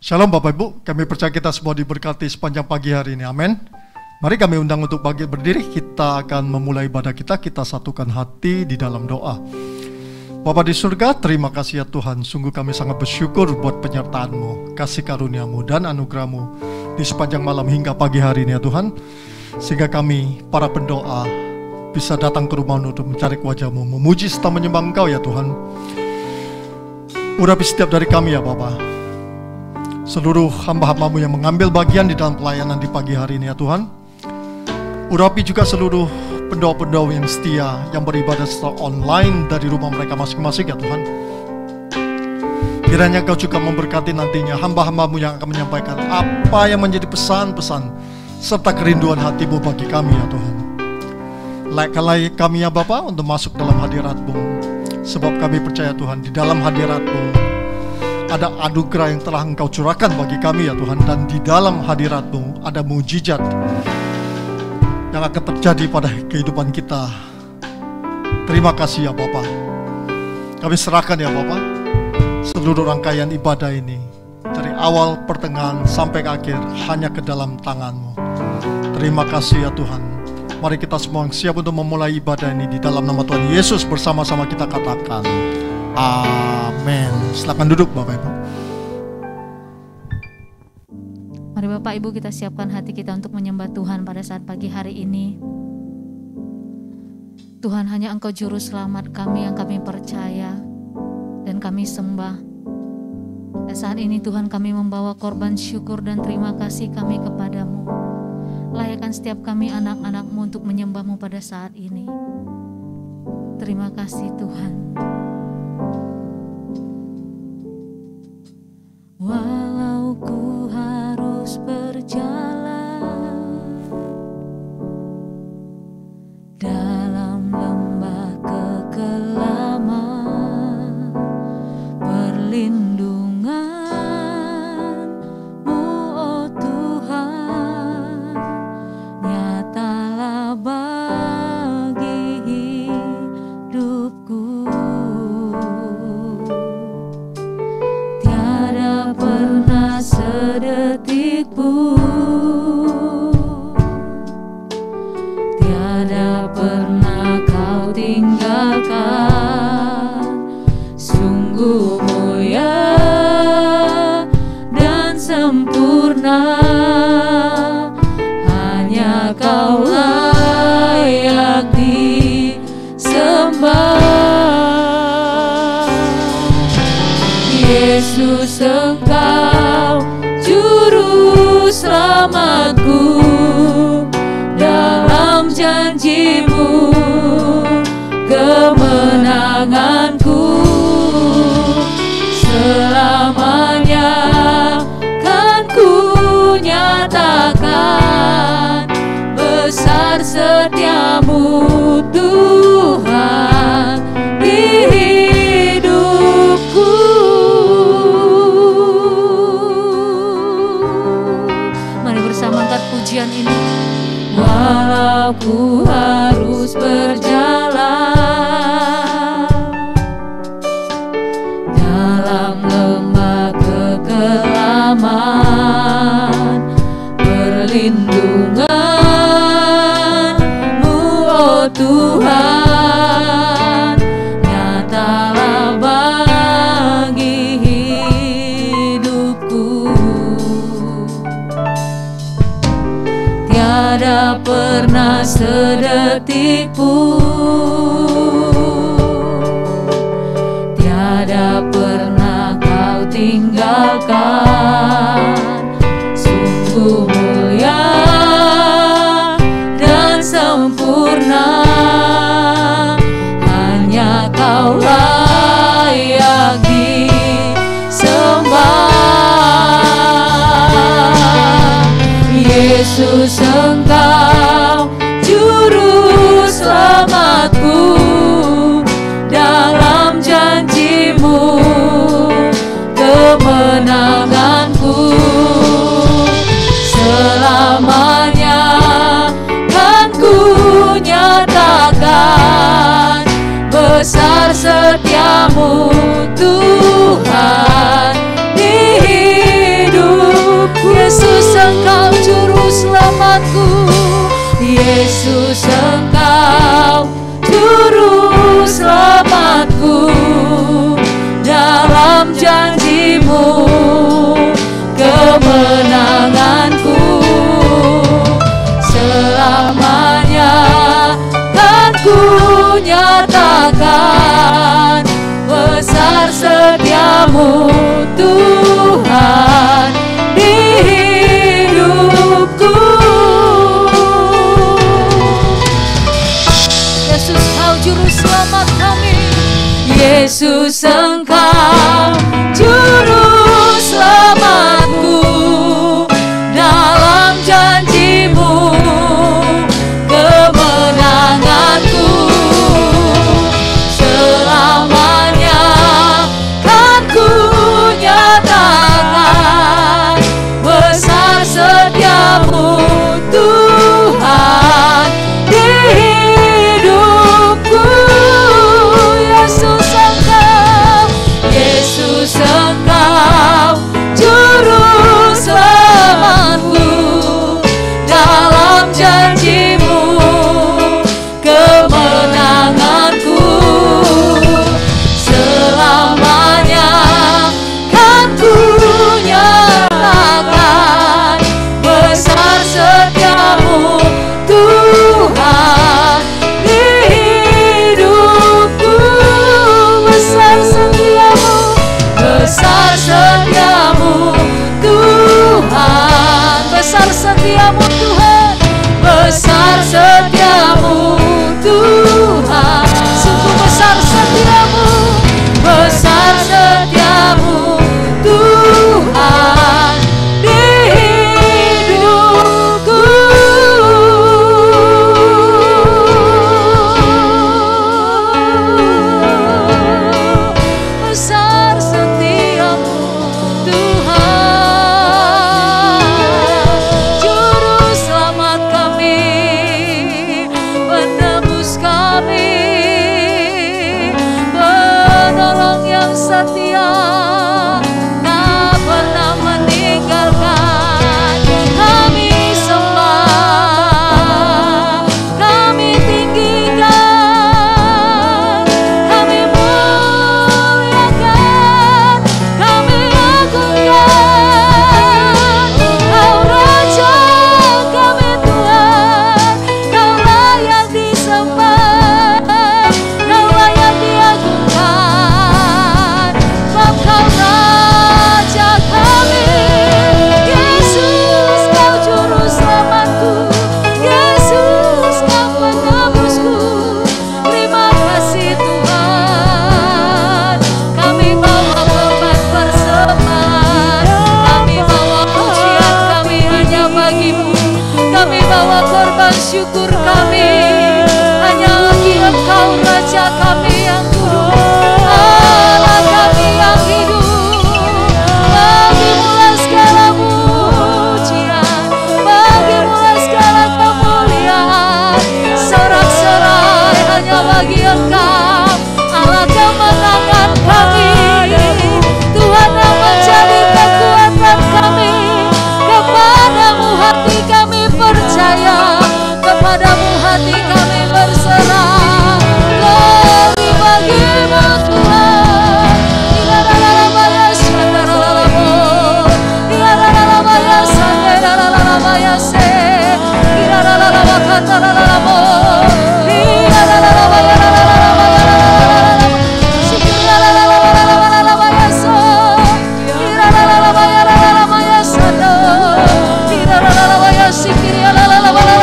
Shalom Bapak Ibu, kami percaya kita semua diberkati sepanjang pagi hari ini, amin. Mari kami undang untuk berdiri, kita akan memulai ibadah kita satukan hati di dalam doa. Bapa di surga, terima kasih ya Tuhan, sungguh kami sangat bersyukur buat penyertaan-Mu, kasih karunia-Mu dan anugerah-Mu di sepanjang malam hingga pagi hari ini ya Tuhan. Sehingga kami, para pendoa, bisa datang ke rumah-Mu untuk mencari wajah-Mu, memuji serta menyembah Engkau ya Tuhan. Urapi setiap dari kami ya Bapa, seluruh hamba-hamba-Mu yang mengambil bagian di dalam pelayanan di pagi hari ini ya Tuhan. Urapi juga seluruh pendoa-pendoa yang setia, yang beribadah secara online dari rumah mereka masing-masing ya Tuhan. Kiranya Kau juga memberkati nantinya hamba-hamba-Mu yang akan menyampaikan apa yang menjadi pesan-pesan serta kerinduan hati-Mu bagi kami ya Tuhan. Laikkanlah kami ya Bapa untuk masuk dalam hadirat-Mu, sebab kami percaya Tuhan, di dalam hadirat-Mu ada anugerah yang telah Engkau curahkan bagi kami ya Tuhan. Dan di dalam hadirat-Mu ada mujizat yang akan terjadi pada kehidupan kita. Terima kasih ya Bapa. Kami serahkan ya Bapa seluruh rangkaian ibadah ini, dari awal, pertengahan, sampai akhir, hanya ke dalam tangan-Mu. Terima kasih ya Tuhan. Mari kita semua siap untuk memulai ibadah ini. Di dalam nama Tuhan Yesus bersama-sama kita katakan amin. Silakan duduk Bapak Ibu. Mari Bapak Ibu kita siapkan hati kita untuk menyembah Tuhan pada saat pagi hari ini. Tuhan, hanya Engkau juru selamat kami yang kami percaya dan kami sembah. Dan saat ini Tuhan, kami membawa korban syukur dan terima kasih kami kepadamu. Layakkan setiap kami anak-anak-Mu untuk menyembah-Mu pada saat ini. Terima kasih Tuhan. Walau ku harus berjalan dalam lembah kekelaman, perlindungan-Mu oh Tuhan nyatalah bagi hidupku. Pernah sedetik pun tiada pernah Kau tinggalkan. Sungguh mulia dan sempurna, hanya Kau layak disembah. Yesus, Engkau juru selamatku, dalam janji-Mu kemenanganku. Selamanya kan ku nyatakan besar setia-Mu Tuhan di hidupku. Pujian ini. Walau ku harus berjalan dalam lembah kekelaman, perlindungan-Mu oh Tuhan nyatalah bagi hidupku. Tiada pernah sedetik pun tiada pernah Kau tinggalkan. Sungguh mulia dan sempurna, hanya Kau layak disembah. Yesus, Engkau juru selamatku, dalam janji-Mu kemenanganku. Selamanya kan ku nyatakan besar setia-Mu Tuhan di hidup. Yesus Engkau Juru selamatku, dalam janji-Mu kemenanganku. Selamanya kan ku nyatakan besar setia-Mu Tuhan di hidupku. Yesus Kau Juru Selamat kami, Yesus Engkau Juru Selamatku, dalam janji-Mu kemenanganku. Selamanya kan ku nyatakan besar setia-Mu Tuhan di hidupku. Yesus Engkau Juru Selamatku, dalam janji-Mu kemenanganku. Selamanya kan ku nyatakan besar setia-Mu Tuhan di hidupku. Besar setia-Mu, besar setia-Mu Tuhan, besar setia-Mu Tuhan, besar setia-Mu Tuhan. Sungguh besar setia-Mu, besar setia-Mu Tuhan di hidupku. Besar setia-Mu Tuhan, Juru Selamat kami, penebus kami, penolong yang setia, tak pernah meninggalkan. Kami sembah, kami tinggikan, kami muliakan, kami agungkan. Kau Raja, kami Tuhan, Kau layak disembah, Kau layak diagungkan. Sebab Kau Raja kami, Yesus Kau Juru Selamatku, Yesus Kau penebusku. Terima kasih Tuhan, kami bawa korban persembahan, kami bawa pujian kami hanya bagi-Mu, kami bawa korban syukur kami hanya bagi Engkau Raja kami yang kudus, Allah kami yang hidup. Bagi-Mu-lah segala pujian, bagi-Mu-lah segala kemuliaan. Sorak-sorai hanya bagi Engkau, Allah kemenangan kami. Tuhan yang menjadi kekuatan kami, kepadamu hati kami percaya, kepadamu hati kami berserah. Glory bagi-Mu Tuhan. Ilalalabaya shandaralabo, ilalalabaya sandaralabaya se, ilalalabakataralabo, ilalalabaya sikiralalabaya so, ilalalabaya sando, ilalalabaya sikirialalabaya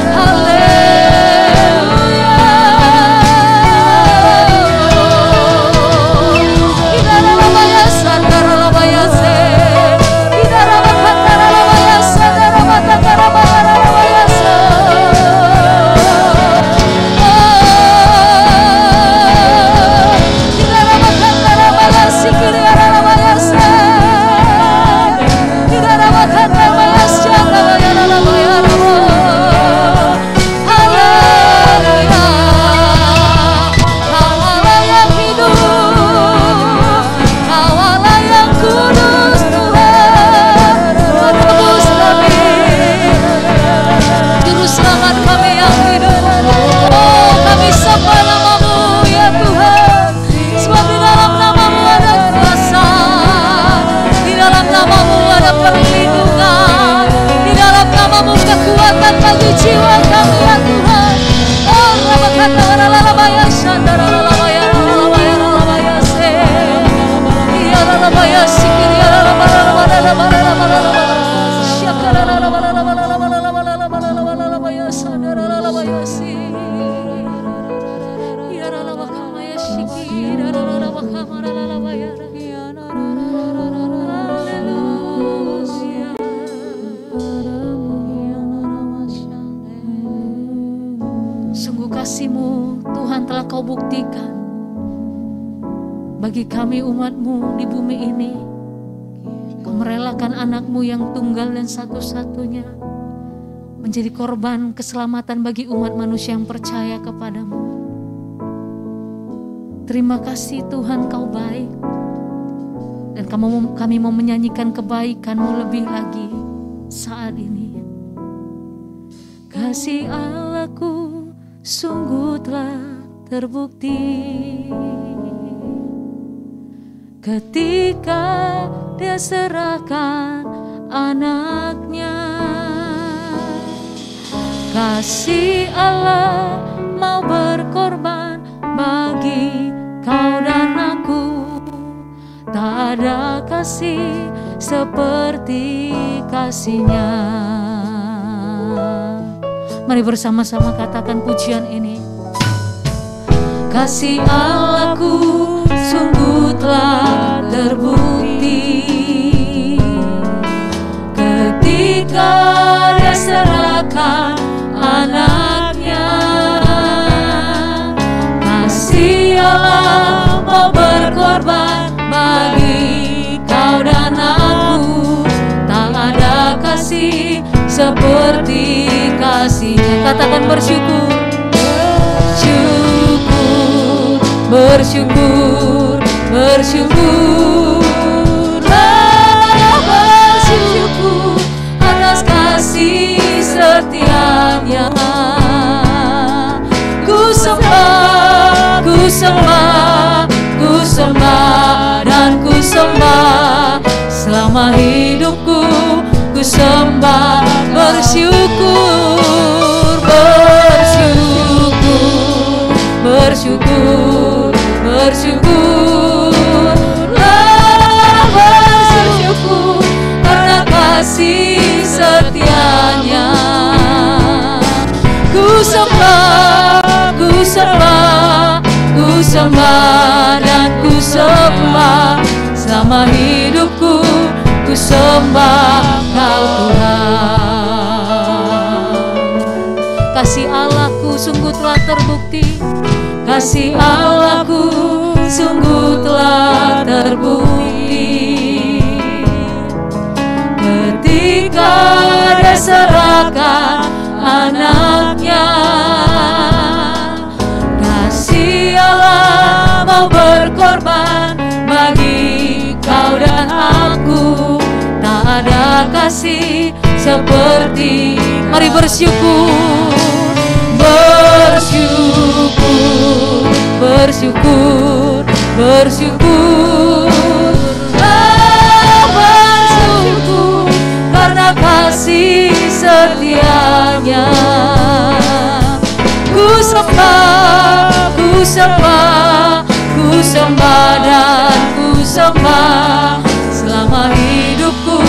Hallelujah. Sungguh kasih-Mu Tuhan telah Kau buktikan bagi kami umat-Mu di bumi ini. Kau merelakan anak-Mu yang tunggal dan satu-satunya menjadi korban keselamatan bagi umat manusia yang percaya kepadamu. Terima kasih Tuhan, Kau baik. Dan kami mau menyanyikan kebaikan-Mu lebih lagi saat ini. Kasih Allahku sungguh telah terbukti ketika Dia serahkan anaknya. Kasih Allah mau berkorban bagi kau dan aku. Tak ada kasih seperti kasih-Nya. Mari bersama-sama katakan pujian ini. Kasih Allahku sungguh telah terbukti ketika Dia serahkan anaknya. Kasih Allah mau berkorban bagi kau dan aku. Tak ada kasih seperti kasih-Nya. Katakan bersyukur, bersyukur, bersyukur, bersyukurlah, bersyukur atas kasih setia-Nya. Ku sembah, ku sembah, ku sembah dan ku sembah selama hidupku. Ku sembah, bersyukur, bersyukur, bersyukur, bersyukurlah, bersyukur karena kasih setia-Nya. Ku sembah, ku sembah, ku sembah dan ku sembah selama hidupku. Ku sembah Kau Tuhan. Kasih Allahku sungguh telah terbukti. Kasih Allahku sungguh telah terbukti ketika Dia serahkan anaknya. Kasih Allah mau berkorban bagi kau dan aku. Tak ada kasih seperti. Mari bersyukur, bersyukur, bersyukur, bersyukurlah, bersyukur karena kasih setia-Nya. Ku sembah, ku sembah, ku sembah dan ku sembah selama hidupku.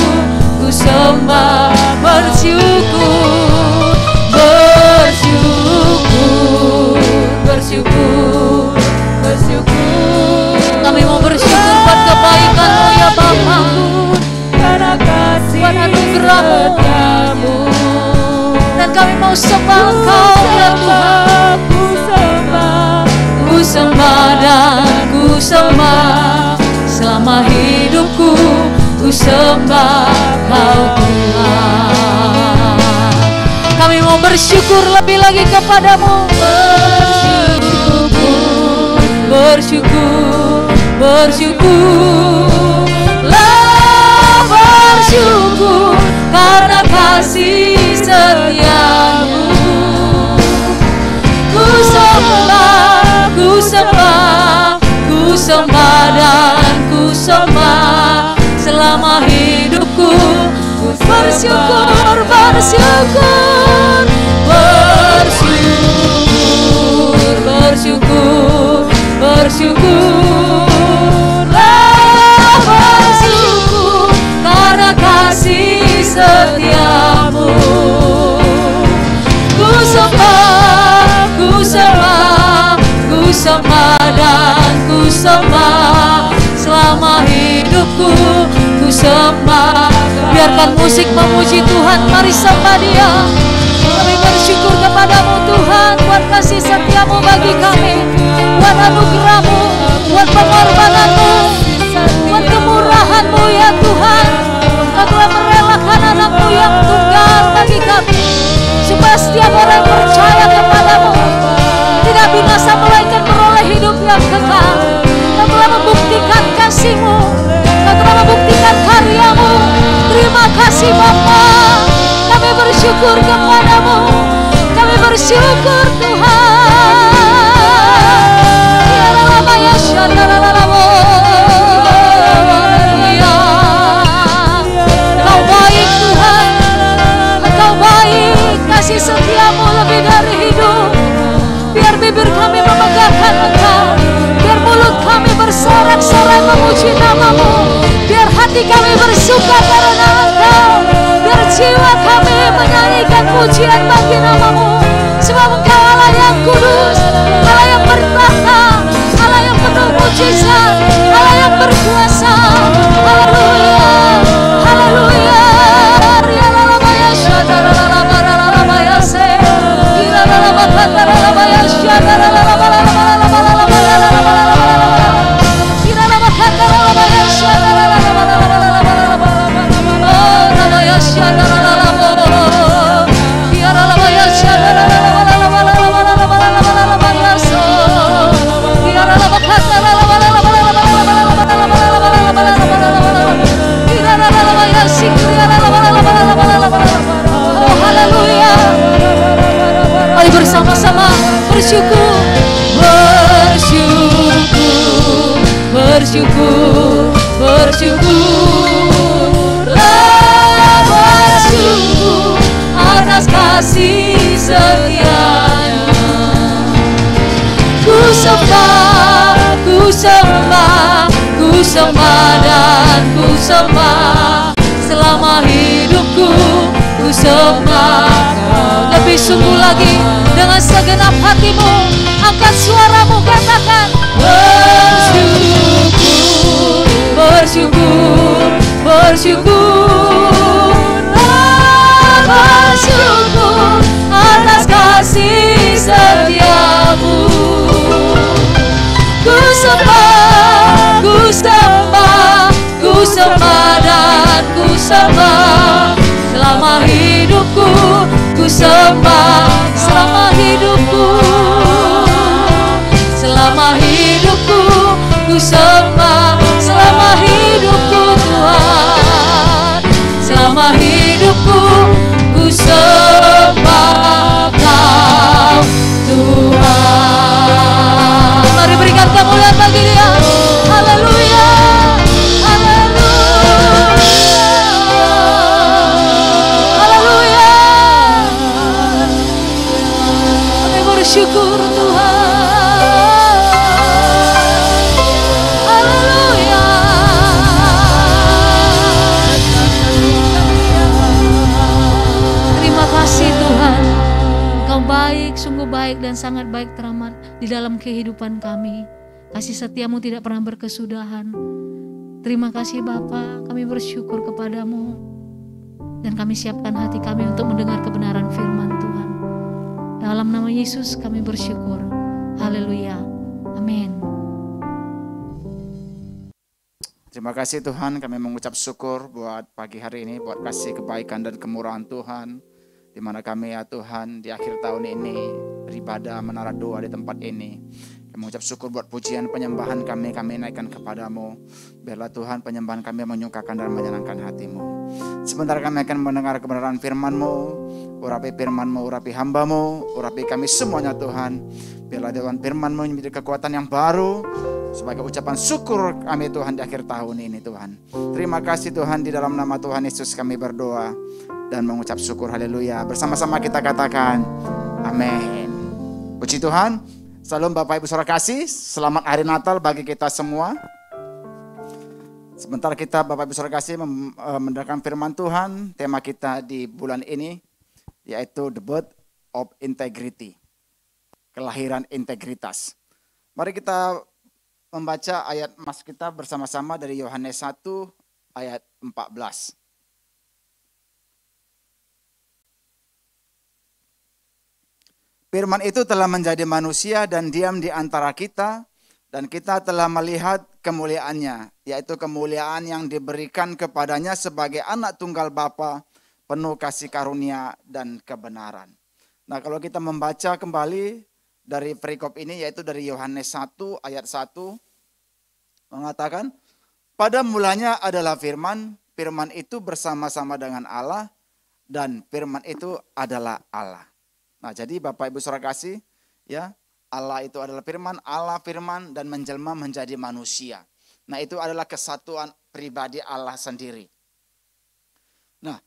Ku sembah, bersyukur, bersyukur, bersyukur, bersyukur. Kami mau bersyukur buat kebaikan-Mu ya Bapa, karena kasih buat anugerah-Mu. Dan kami mau sembah Engkau ya Tuhan. Ku sembah, Ku sembah dan ku sembah selama hidupku. Ku sembah Kau Tuhan. Kami mau bersyukur lebih lagi kepadamu. Bersyukur, bersyukur, bersyukurlah, bersyukur karena kasih setia-Mu. Ku sembah, ku sembah, ku sembah dan ku sembah selama hidupku. Bersyukur, bersyukur, bersyukur, bersyukur, bersyukurlah, bersyukur karena kasih setiamu. Ku sembah, ku sembah, ku sembah dan ku sembah selama hidupku, ku sembah. Biarkan musik memuji Tuhan, mari sembah Dia. Kami bersyukur kepadamu Tuhan, buat kasih setiamu bagi kami, buat anugerahmu, buat pengorbananmu, buat kemurahanmu ya Tuhan. Kau telah merelakan anakmu yang tunggal bagi kami, supaya setiap orang percaya kepadamu tidak binasa melainkan beroleh hidup yang kekal. Kau telah membuktikan kasih-Mu, Kau telah membuktikan karya-Mu. Terima kasih Bapa, kami bersyukur kepadamu, kami bersyukur Tuhan. Ya lama ya syadalalamu. Kau baik Tuhan, Engkau baik, kasih setiamu lebih dari hidup. Biar bibir kami memegahkan Engkau, biar mulut kami bersorak-sorai memuji namamu, biar hati kami bersuka karena Engkau, biar jiwa kami menyanyikan pujian bagi namamu. Sebab Engkau Allah yang kudus, Allah yang bertahta, Allah yang penuh mujizat, Allah yang berkuasa. Haleluya, haleluya. Bersama-sama bersyukur, bersyukur, bersyukur, bersyukurlah, bersyukur atas kasih setia-Nya. Ku sembah, ku sembah, ku sembah dan ku sembah selama hidupku, ku sembah. Lebih sungguh lagi dengan segenap hatimu, angkat suaramu, katakan bersyukur, bersyukur, bersyukur, bersyukur atas kasih setiamu. Ku sembah, ku sembah, ku sembah dan ku sembah selama hidupku, ku sembah selama hidupku, selama hidupku, ku sembah selama hidupku Tuhan, selama hidupku, ku sembah Kau Tuhan. Mari berikan kemuliaan bagi Dia. Haleluya, syukur Tuhan. Haleluya. Terima kasih Tuhan, Engkau baik, sungguh baik dan sangat baik teramat di dalam kehidupan kami. Kasih setiamu tidak pernah berkesudahan. Terima kasih Bapa, kami bersyukur kepadamu dan kami siapkan hati kami untuk mendengar kebenaran firman Tuhan. Dalam nama Yesus kami bersyukur. Haleluya. Amin. Terima kasih Tuhan, kami mengucap syukur buat pagi hari ini, buat kasih kebaikan dan kemurahan Tuhan. Di mana kami ya Tuhan di akhir tahun ini beribadah menara doa di tempat ini. Kami mengucap syukur buat pujian penyembahan kami naikkan kepadamu. Biarlah Tuhan penyembahan kami menyukakan dan menyenangkan hatimu. Sebentar kami akan mendengar kebenaran firman-Mu. Urapi firman-Mu, urapi hamba-Mu, urapi kami semuanya Tuhan. Biarlah Tuhan firman-Mu menjadi kekuatan yang baru sebagai ucapan syukur kami Tuhan di akhir tahun ini Tuhan. Terima kasih Tuhan, di dalam nama Tuhan Yesus kami berdoa dan mengucap syukur. Haleluya. Bersama-sama kita katakan amin. Puji Tuhan. Salam Bapak Ibu Saudara kasih, selamat hari Natal bagi kita semua. Sebentar kita Bapak Ibu Saudara kasih mendengarkan firman Tuhan. Tema kita di bulan ini yaitu The Birth of Integrity, kelahiran integritas. Mari kita membaca ayat mas kita bersama-sama dari Yohanes 1 ayat 14. Firman itu telah menjadi manusia dan diam di antara kita, dan kita telah melihat kemuliaannya, yaitu kemuliaan yang diberikan kepadanya sebagai anak tunggal Bapa, penuh kasih karunia dan kebenaran. Nah, kalau kita membaca kembali dari perikop ini, yaitu dari Yohanes 1 ayat 1, mengatakan, pada mulanya adalah firman, firman itu bersama-sama dengan Allah, dan firman itu adalah Allah. Nah, jadi Bapak Ibu Saudara kasih, ya, Allah itu adalah firman, Allah firman dan menjelma menjadi manusia. Nah, itu adalah kesatuan pribadi Allah sendiri. Nah,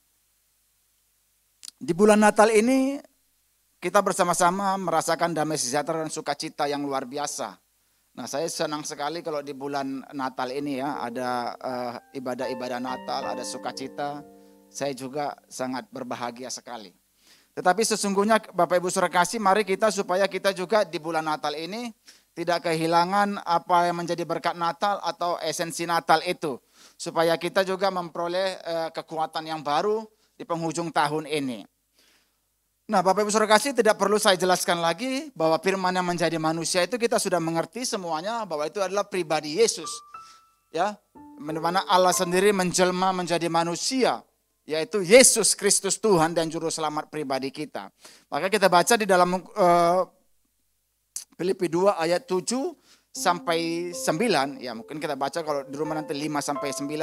di bulan Natal ini kita bersama-sama merasakan damai sejahtera dan sukacita yang luar biasa. Nah, saya senang sekali kalau di bulan Natal ini ya ada ibadah-ibadah Natal, ada sukacita. Saya juga sangat berbahagia sekali. Tetapi sesungguhnya Bapak Ibu Saudara kasih, mari kita supaya kita juga di bulan Natal ini tidak kehilangan apa yang menjadi berkat Natal atau esensi Natal itu. Supaya kita juga memperoleh kekuatan yang baru di penghujung tahun ini. Nah, Bapak Ibu Saudara kasih, tidak perlu saya jelaskan lagi bahwa firman yang menjadi manusia itu kita sudah mengerti semuanya bahwa itu adalah pribadi Yesus. Ya, di mana Allah sendiri menjelma menjadi manusia, yaitu Yesus Kristus Tuhan dan Juru Selamat pribadi kita. Maka kita baca di dalam Filipi 2 ayat 7 sampai 9. Ya, mungkin kita baca kalau di rumah nanti 5 sampai 9.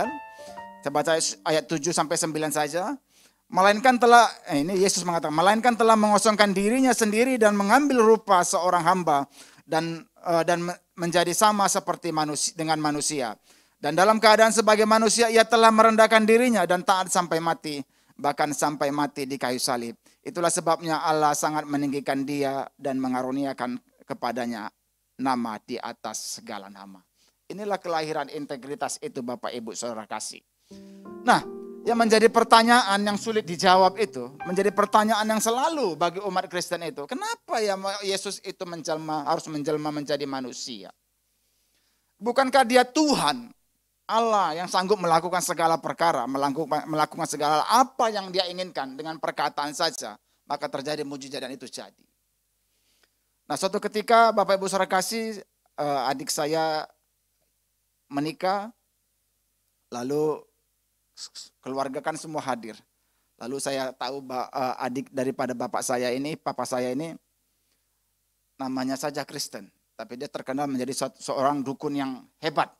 Saya baca ayat 7 sampai 9 saja. Melainkan telah, ini Yesus mengatakan, melainkan telah mengosongkan dirinya sendiri dan mengambil rupa seorang hamba dan menjadi sama seperti manusia dengan manusia. Dan dalam keadaan sebagai manusia ia telah merendahkan dirinya dan taat sampai mati, bahkan sampai mati di kayu salib. Itulah sebabnya Allah sangat meninggikan dia dan mengaruniakan kepadanya nama di atas segala nama. Inilah kelahiran integritas itu Bapak Ibu Saudara kasih. Nah, yang menjadi pertanyaan yang sulit dijawab itu, menjadi pertanyaan yang selalu bagi umat Kristen itu, kenapa ya Yesus itu harus menjelma menjadi manusia? Bukankah dia Tuhan? Allah yang sanggup melakukan segala perkara, melakukan segala apa yang dia inginkan dengan perkataan saja, maka terjadi mujizat dan itu jadi. Nah, suatu ketika Bapak Ibu Saudara kasih, adik saya menikah, lalu keluarga kan semua hadir. Lalu saya tahu adik daripada papa saya ini namanya saja Kristen, tapi dia terkenal menjadi seorang dukun yang hebat.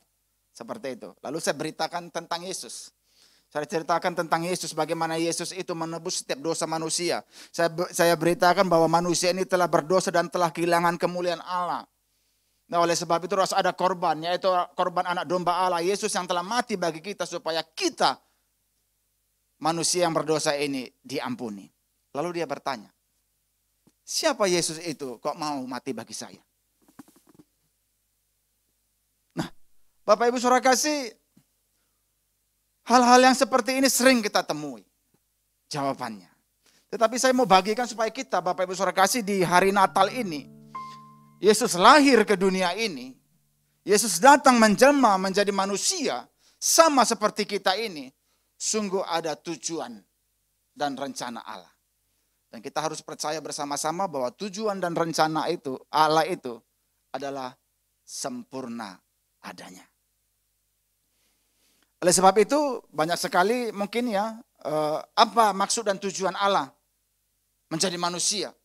Seperti itu. Lalu saya beritakan tentang Yesus. Saya ceritakan tentang Yesus, bagaimana Yesus itu menebus setiap dosa manusia. Saya beritakan bahwa manusia ini telah berdosa dan telah kehilangan kemuliaan Allah. Nah, oleh sebab itu harus ada korban, yaitu korban anak domba Allah, Yesus yang telah mati bagi kita supaya kita manusia yang berdosa ini diampuni. Lalu dia bertanya, siapa Yesus itu kok mau mati bagi saya? Bapak Ibu Saudara kasih, hal-hal yang seperti ini sering kita temui jawabannya. Tetapi saya mau bagikan supaya kita Bapak Ibu Saudara kasih di hari Natal ini, Yesus lahir ke dunia ini, Yesus datang menjelma menjadi manusia sama seperti kita ini, sungguh ada tujuan dan rencana Allah. Dan kita harus percaya bersama-sama bahwa tujuan dan rencana itu, Allah itu adalah sempurna adanya. Oleh sebab itu banyak sekali mungkin ya apa maksud dan tujuan Allah menjadi manusia?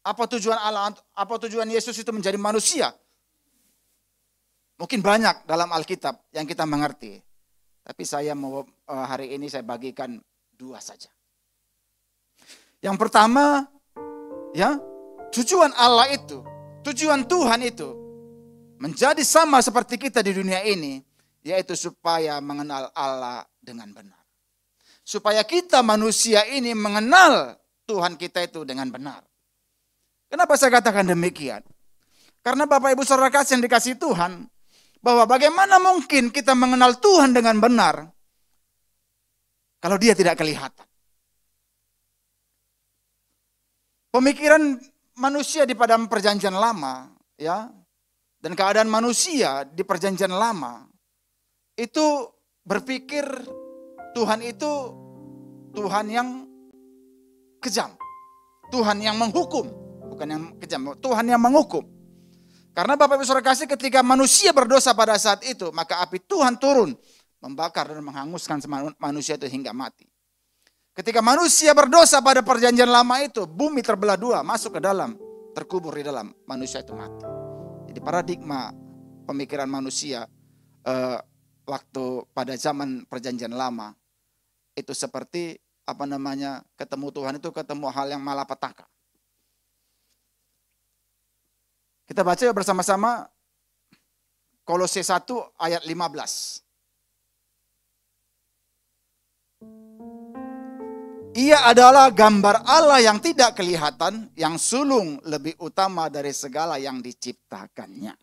Apa tujuan Allah? Apa tujuan Yesus itu menjadi manusia? Mungkin banyak dalam Alkitab yang kita mengerti. Tapi saya mau hari ini saya bagikan 2 saja. Yang pertama ya, tujuan Allah itu, tujuan Tuhan itu menjadi sama seperti kita di dunia ini, yaitu supaya mengenal Allah dengan benar. Supaya kita manusia ini mengenal Tuhan kita itu dengan benar. Kenapa saya katakan demikian? Karena Bapak Ibu Saudara kasih yang dikasih Tuhan, bahwa bagaimana mungkin kita mengenal Tuhan dengan benar kalau dia tidak kelihatan. Pemikiran manusia di pada perjanjian lama, ya, dan keadaan manusia di perjanjian lama itu berpikir Tuhan itu Tuhan yang kejam, Tuhan yang menghukum, bukan yang kejam, Tuhan yang menghukum. Karena Bapak Ibu Saudara kasih, ketika manusia berdosa pada saat itu, maka api Tuhan turun, membakar dan menghanguskan manusia itu hingga mati. Ketika manusia berdosa pada perjanjian lama itu, bumi terbelah dua, masuk ke dalam, terkubur di dalam, manusia itu mati. Jadi paradigma pemikiran manusia waktu pada zaman perjanjian lama itu seperti ketemu Tuhan itu ketemu hal yang malapetaka. Kita baca bersama-sama Kolose 1 ayat 15. Ia adalah gambar Allah yang tidak kelihatan, yang sulung lebih utama dari segala yang diciptakannya.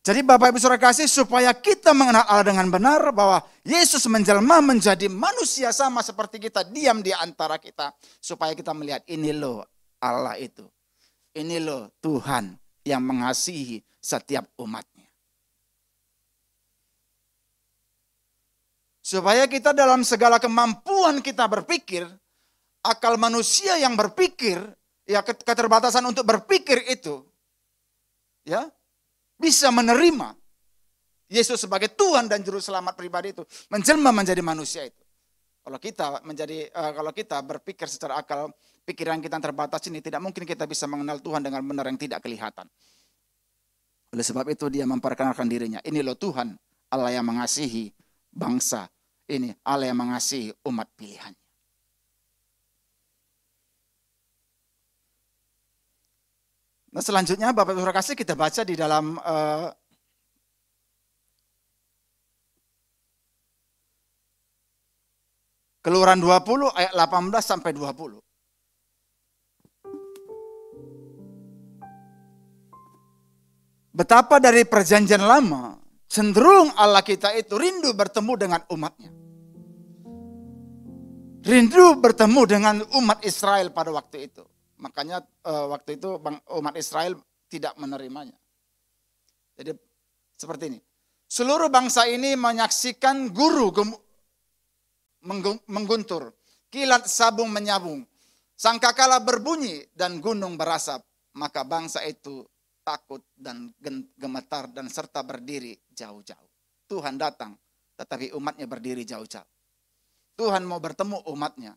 Jadi Bapak Ibu Saudara kasih, supaya kita mengenal Allah dengan benar, bahwa Yesus menjelma menjadi manusia sama seperti kita, diam di antara kita. Supaya kita melihat, ini loh Allah itu. Ini loh Tuhan yang mengasihi setiap umatnya. Supaya kita dalam segala kemampuan kita berpikir, akal manusia yang berpikir, ya keterbatasan untuk berpikir itu, ya bisa menerima Yesus sebagai Tuhan dan Juru Selamat pribadi itu, menjelma menjadi manusia itu. Kalau kita berpikir secara akal, pikiran kita yang terbatas ini, tidak mungkin kita bisa mengenal Tuhan dengan benar yang tidak kelihatan. Oleh sebab itu dia memperkenalkan dirinya. Ini loh Tuhan, Allah yang mengasihi bangsa ini, Allah yang mengasihi umat pilihannya. Nah selanjutnya Bapak Ibu Saudara kasih, kita baca di dalam Keluaran 20 ayat 18 sampai 20. Betapa dari perjanjian lama cenderung Allah kita itu rindu bertemu dengan umatnya. Rindu bertemu dengan umat Israel pada waktu itu. Makanya waktu itu umat Israel tidak menerimanya. Jadi seperti ini. Seluruh bangsa ini menyaksikan guru mengguntur, kilat sabung menyabung, sangkakala berbunyi dan gunung berasap. Maka bangsa itu takut dan gemetar dan serta berdiri jauh-jauh. Tuhan datang, tetapi umatnya berdiri jauh-jauh. Tuhan mau bertemu umatnya,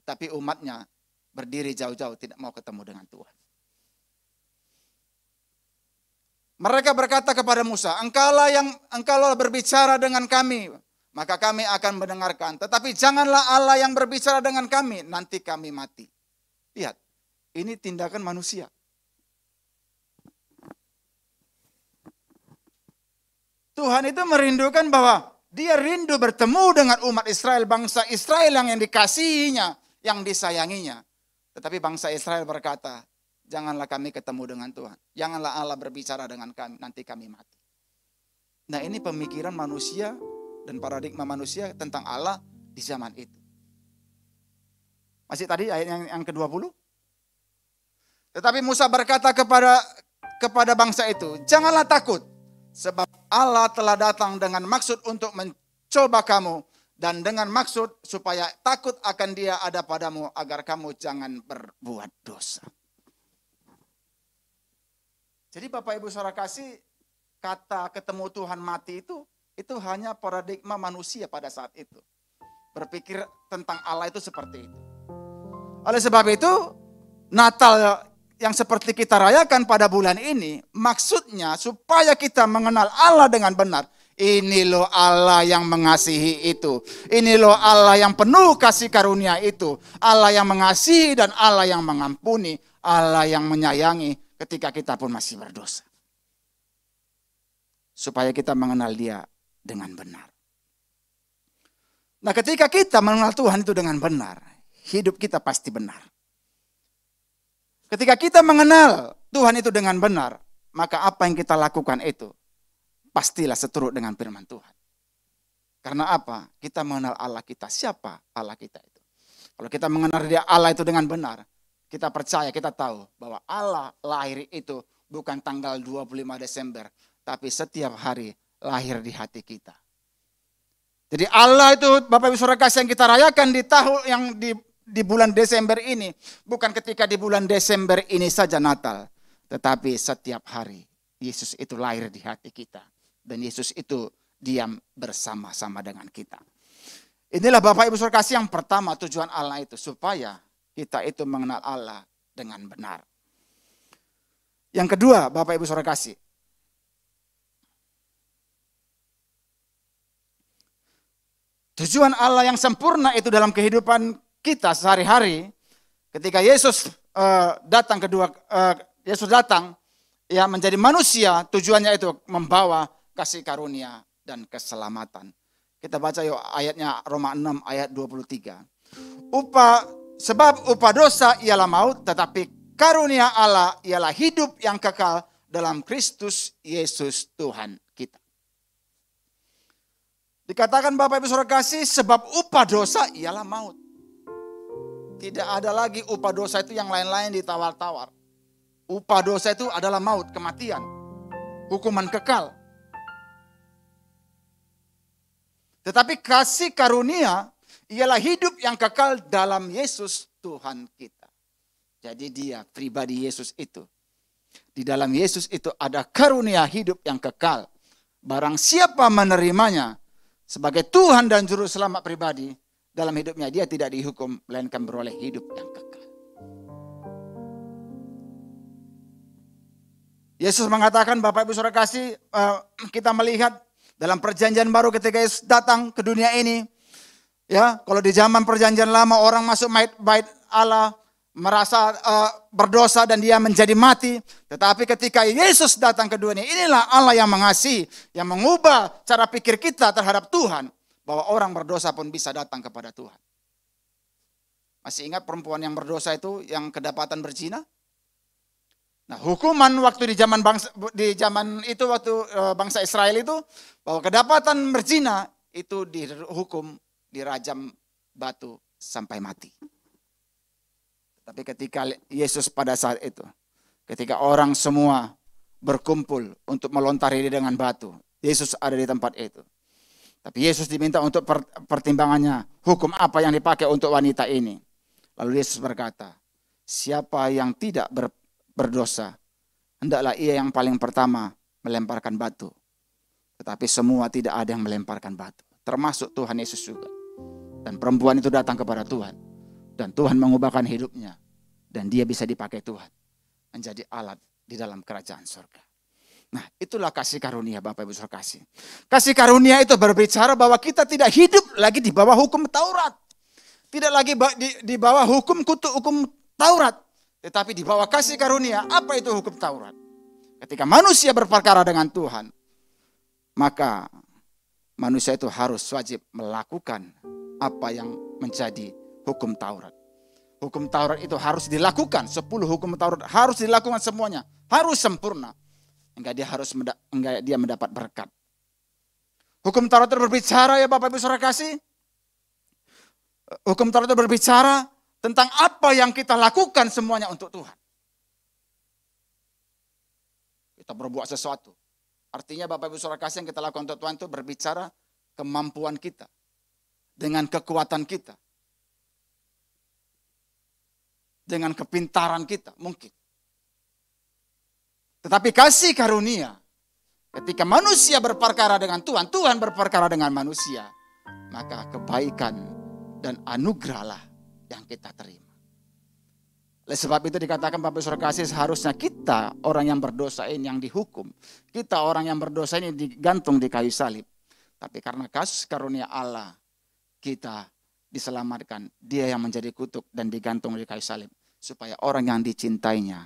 tetapi umatnya berdiri jauh-jauh, tidak mau ketemu dengan Tuhan. Mereka berkata kepada Musa, engkaulah berbicara dengan kami, maka kami akan mendengarkan. Tetapi janganlah Allah yang berbicara dengan kami, nanti kami mati. Lihat, ini tindakan manusia. Tuhan itu merindukan bahwa dia rindu bertemu dengan umat Israel, bangsa Israel yang dikasihinya, yang disayanginya. Tetapi bangsa Israel berkata, janganlah kami ketemu dengan Tuhan. Janganlah Allah berbicara dengan kami, nanti kami mati. Nah ini pemikiran manusia dan paradigma manusia tentang Allah di zaman itu. Masih tadi ayat yang ke-20. Tetapi Musa berkata kepada bangsa itu, janganlah takut, sebab Allah telah datang dengan maksud untuk mencoba kamu, dan dengan maksud supaya takut akan Dia ada padamu, agar kamu jangan berbuat dosa. Jadi Bapak Ibu Saudara kasih, kata ketemu Tuhan mati itu hanya paradigma manusia pada saat itu. Berpikir tentang Allah itu seperti itu. Oleh sebab itu, Natal yang seperti kita rayakan pada bulan ini, maksudnya supaya kita mengenal Allah dengan benar. Ini loh Allah yang mengasihi itu. Ini loh Allah yang penuh kasih karunia itu. Allah yang mengasihi dan Allah yang mengampuni. Allah yang menyayangi ketika kita pun masih berdosa. Supaya kita mengenal Dia dengan benar. Nah ketika kita mengenal Tuhan itu dengan benar, hidup kita pasti benar. Ketika kita mengenal Tuhan itu dengan benar, maka apa yang kita lakukan itu pastilah seturut dengan firman Tuhan. Karena apa? Kita mengenal Allah kita. Siapa Allah kita itu? Kalau kita mengenal dia Allah itu dengan benar, kita percaya, kita tahu bahwa Allah lahir itu bukan tanggal 25 Desember, tapi setiap hari lahir di hati kita. Jadi Allah itu Bapak Ibu Saudara kasih yang kita rayakan di tahun yang di bulan Desember ini, bukan ketika di bulan Desember ini saja Natal, tetapi setiap hari Yesus itu lahir di hati kita. Dan Yesus itu diam bersama-sama dengan kita. Inilah Bapak Ibu Saudara kasih yang pertama, tujuan Allah itu supaya kita itu mengenal Allah dengan benar. Yang kedua, Bapak Ibu Saudara kasih, tujuan Allah yang sempurna itu dalam kehidupan kita sehari-hari. Ketika Yesus Yesus datang ya menjadi manusia, tujuannya itu membawa kasih karunia dan keselamatan. Kita baca yuk ayatnya Roma 6 ayat 23. Sebab upah dosa ialah maut, tetapi karunia Allah ialah hidup yang kekal dalam Kristus Yesus Tuhan kita. Dikatakan Bapak Ibu Saudara kasih, sebab upah dosa ialah maut. Tidak ada lagi upah dosa itu yang lain-lain ditawar-tawar. Upah dosa itu adalah maut, kematian, hukuman kekal. Tetapi kasih karunia ialah hidup yang kekal dalam Yesus Tuhan kita. Jadi dia, pribadi Yesus itu. Di dalam Yesus itu ada karunia hidup yang kekal. Barang siapa menerimanya sebagai Tuhan dan Juru Selamat pribadi dalam hidupnya, dia tidak dihukum, melainkan beroleh hidup yang kekal. Yesus mengatakan, Bapak Ibu Saudara kasih, kita melihat dalam perjanjian baru ketika Yesus datang ke dunia ini, ya, kalau di zaman perjanjian lama orang masuk bait Allah merasa berdosa dan dia menjadi mati. Tetapi ketika Yesus datang ke dunia, inilah Allah yang mengasihi, yang mengubah cara pikir kita terhadap Tuhan, bahwa orang berdosa pun bisa datang kepada Tuhan. Masih ingat perempuan yang berdosa itu yang kedapatan berzina? Nah, hukuman waktu di zaman itu waktu bangsa Israel itu, bahwa kedapatan berzina itu dihukum, dirajam batu sampai mati. Tapi ketika Yesus pada saat itu, ketika orang semua berkumpul untuk melontari dia dengan batu, Yesus ada di tempat itu. Tapi Yesus diminta untuk pertimbangannya, hukum apa yang dipakai untuk wanita ini. Lalu Yesus berkata, siapa yang tidak berdosa, hendaklah ia yang paling pertama melemparkan batu. Tetapi semua tidak ada yang melemparkan batu, termasuk Tuhan Yesus juga. Dan perempuan itu datang kepada Tuhan, dan Tuhan mengubahkan hidupnya, dan dia bisa dipakai Tuhan menjadi alat di dalam kerajaan surga. Nah, itulah kasih karunia Bapak Ibu Saudara kasih. Kasih karunia itu berbicara bahwa kita tidak hidup lagi di bawah hukum Taurat. Tidak lagi di bawah hukum kutuk hukum Taurat. Tetapi di bawah kasih karunia. Apa itu hukum Taurat? Ketika manusia berperkara dengan Tuhan, maka manusia itu harus wajib melakukan apa yang menjadi hukum Taurat. Hukum Taurat itu harus dilakukan. 10 hukum Taurat harus dilakukan semuanya. Harus sempurna. Hingga dia mendapat berkat. Hukum Taurat itu berbicara ya Bapak Ibu Saudara kasih. Hukum Taurat itu berbicara tentang apa yang kita lakukan semuanya untuk Tuhan. Kita berbuat sesuatu. Artinya Bapak Ibu Saudara kasih yang kita lakukan untuk Tuhan itu berbicara kemampuan kita. Dengan kekuatan kita. Dengan kepintaran kita mungkin. Tetapi kasih karunia. Ketika manusia berperkara dengan Tuhan, Tuhan berperkara dengan manusia. Maka kebaikan dan anugerahlah yang kita terima. Oleh sebab itu dikatakan Bapak Saudara kasih, seharusnya kita orang yang berdosa ini yang dihukum. Kita orang yang berdosa ini digantung di kayu salib. Tapi karena kasih karunia Allah, kita diselamatkan. Dia yang menjadi kutuk dan digantung di kayu salib. Supaya orang yang dicintainya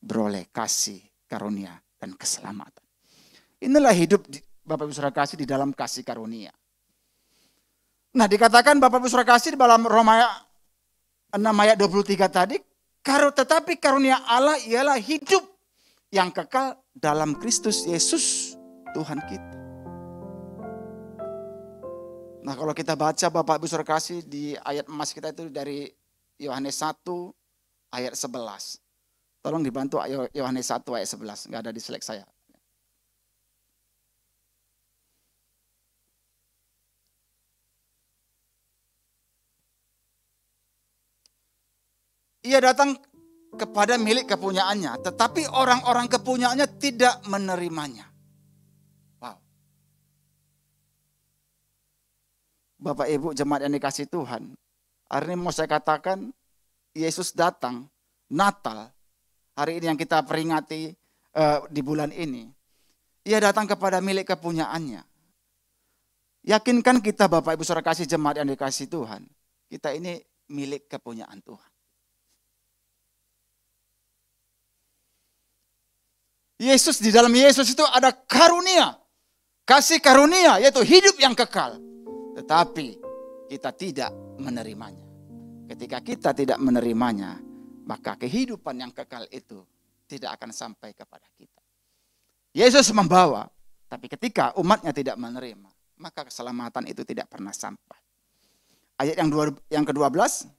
beroleh kasih, karunia, dan keselamatan. Inilah hidup Bapak Ibu Saudara kasih di dalam kasih karunia. Nah, dikatakan Bapak Ibu Saudara kasih di dalam Roma 6 ayat 23 tadi, tetapi karunia Allah ialah hidup yang kekal dalam Kristus Yesus Tuhan kita. Nah, kalau kita baca Bapak Ibu Saudara kasih di ayat emas kita itu dari Yohanes 1 ayat 11. Tolong dibantu Yohanes 1 ayat 11, nggak ada di slide saya. Ia datang kepada milik kepunyaannya, tetapi orang-orang kepunyaannya tidak menerimanya. Wow. Bapak Ibu jemaat yang dikasih Tuhan, hari ini mau saya katakan, Yesus datang, Natal, hari ini yang kita peringati di bulan ini. Ia datang kepada milik kepunyaannya. Yakinkan kita Bapak Ibu Saudara kasih jemaat yang dikasih Tuhan, kita ini milik kepunyaan Tuhan. Yesus, di dalam Yesus itu ada karunia, kasih karunia, yaitu hidup yang kekal. Tetapi kita tidak menerimanya. Ketika kita tidak menerimanya, maka kehidupan yang kekal itu tidak akan sampai kepada kita. Yesus membawa, tapi ketika umatnya tidak menerima, maka keselamatan itu tidak pernah sampai. Ayat yang ke-12.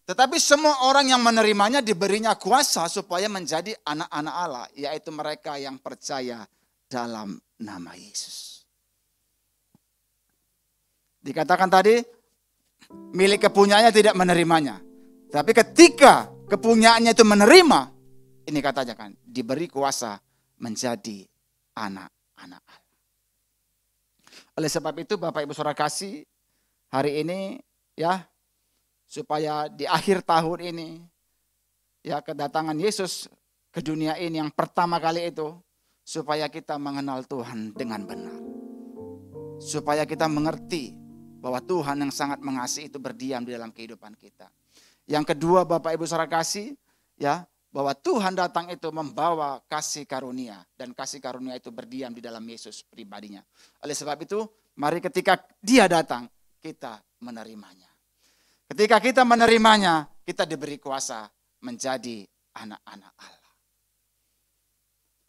Tetapi semua orang yang menerimanya diberinya kuasa supaya menjadi anak-anak Allah, yaitu mereka yang percaya dalam nama Yesus. Dikatakan tadi, milik kepunyaannya tidak menerimanya. Tapi ketika kepunyaannya itu menerima, ini katanya kan, diberi kuasa menjadi anak-anak Allah. Oleh sebab itu Bapak Ibu Saudara kasih, hari ini ya, supaya di akhir tahun ini, ya kedatangan Yesus ke dunia ini yang pertama kali itu, supaya kita mengenal Tuhan dengan benar. Supaya kita mengerti bahwa Tuhan yang sangat mengasihi itu berdiam di dalam kehidupan kita. Yang kedua Bapak Ibu Saudara kasih, ya bahwa Tuhan datang itu membawa kasih karunia. Dan kasih karunia itu berdiam di dalam Yesus pribadinya. Oleh sebab itu, mari ketika Dia datang, kita menerimanya. Ketika kita menerimanya, kita diberi kuasa menjadi anak-anak Allah.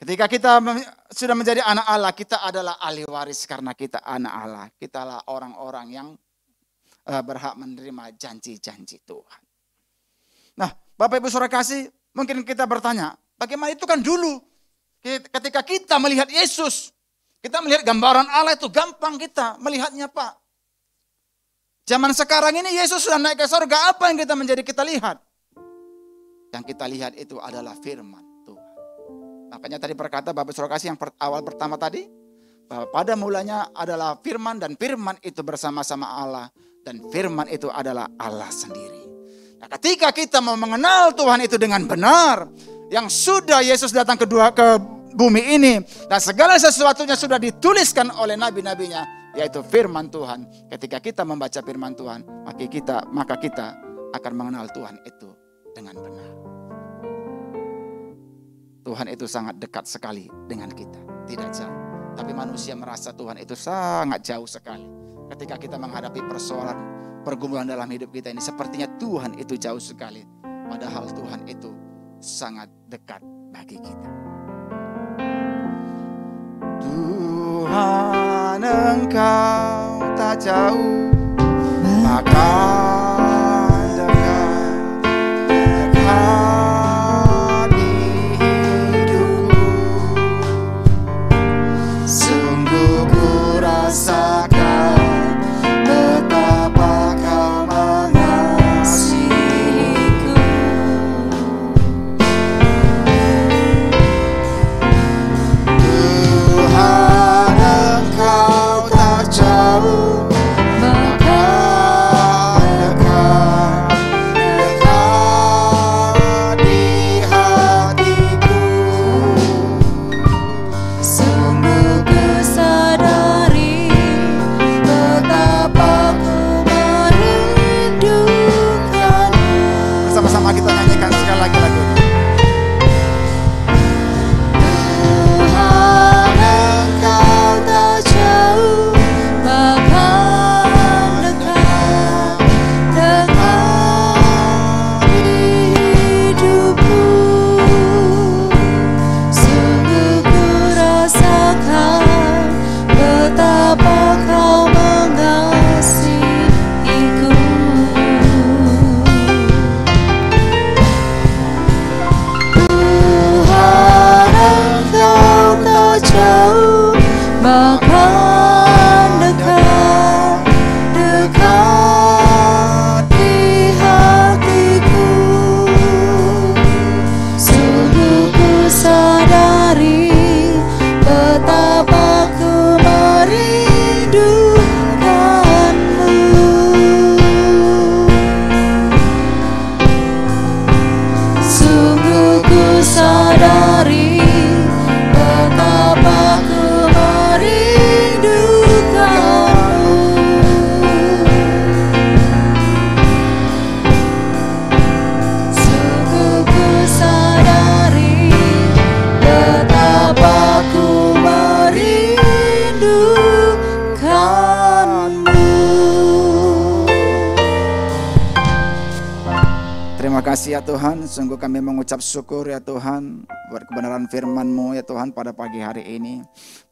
Ketika kita sudah menjadi anak Allah, kita adalah ahli waris karena kita anak Allah. Kita adalah orang-orang yang berhak menerima janji-janji Tuhan. Nah, Bapak Ibu Saudara kasih, mungkin kita bertanya, bagaimana itu kan dulu ketika kita melihat Yesus, kita melihat gambaran Allah itu gampang kita melihatnya, Pak. Zaman sekarang ini Yesus sudah naik ke surga, apa yang kita lihat? Yang kita lihat itu adalah firman Tuhan. Makanya tadi berkata Bapak Saudara kasih yang awal pertama tadi, bahwa pada mulanya adalah firman dan firman itu bersama-sama Allah. Dan firman itu adalah Allah sendiri. Nah, ketika kita mau mengenal Tuhan itu dengan benar, yang sudah Yesus datang ke bumi ini, dan segala sesuatunya sudah dituliskan oleh nabi-nabinya, yaitu firman Tuhan. Ketika kita membaca firman Tuhan, maka kita akan mengenal Tuhan itu dengan benar. Tuhan itu sangat dekat sekali dengan kita, tidak jauh. Tapi manusia merasa Tuhan itu sangat jauh sekali. Ketika kita menghadapi persoalan, pergumulan dalam hidup kita ini, sepertinya Tuhan itu jauh sekali. Padahal Tuhan itu sangat dekat bagi kita. Tuhan, Engkau tak jauh, akan dekat di hidupku. Sungguh ku rasakan betapa Kau mengasihiku. Tuhan, Engkau tak jauh, bahkan sadari betapa ku merindukanmu. Sungguh ku sadari betapa ku merindukanmu. Terima kasih ya Tuhan, sungguh kami mengucap syukur ya Tuhan buat kebenaran firman-Mu ya Tuhan pada pagi hari ini.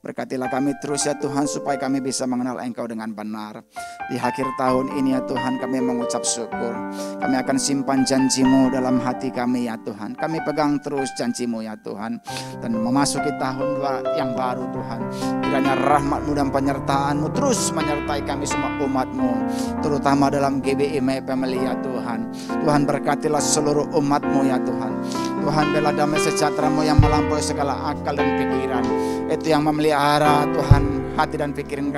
Berkatilah kami terus ya Tuhan supaya kami bisa mengenal Engkau dengan benar. Di akhir tahun ini ya Tuhan kami mengucap syukur. Kami akan simpan janji-Mu dalam hati kami ya Tuhan. Kami pegang terus janji-Mu ya Tuhan. Dan memasuki tahun yang baru Tuhan. Kiranya rahmat-Mu dan penyertaan-Mu terus menyertai kami semua umat-Mu. Terutama dalam GBI Family ya Tuhan. Tuhan berkatilah seluruh umat-Mu ya Tuhan. Tuhan bela damai sejahtera-Mu yang melampaui segala akal dan pikiran. Itu yang memelihara Tuhan hati dan pikiran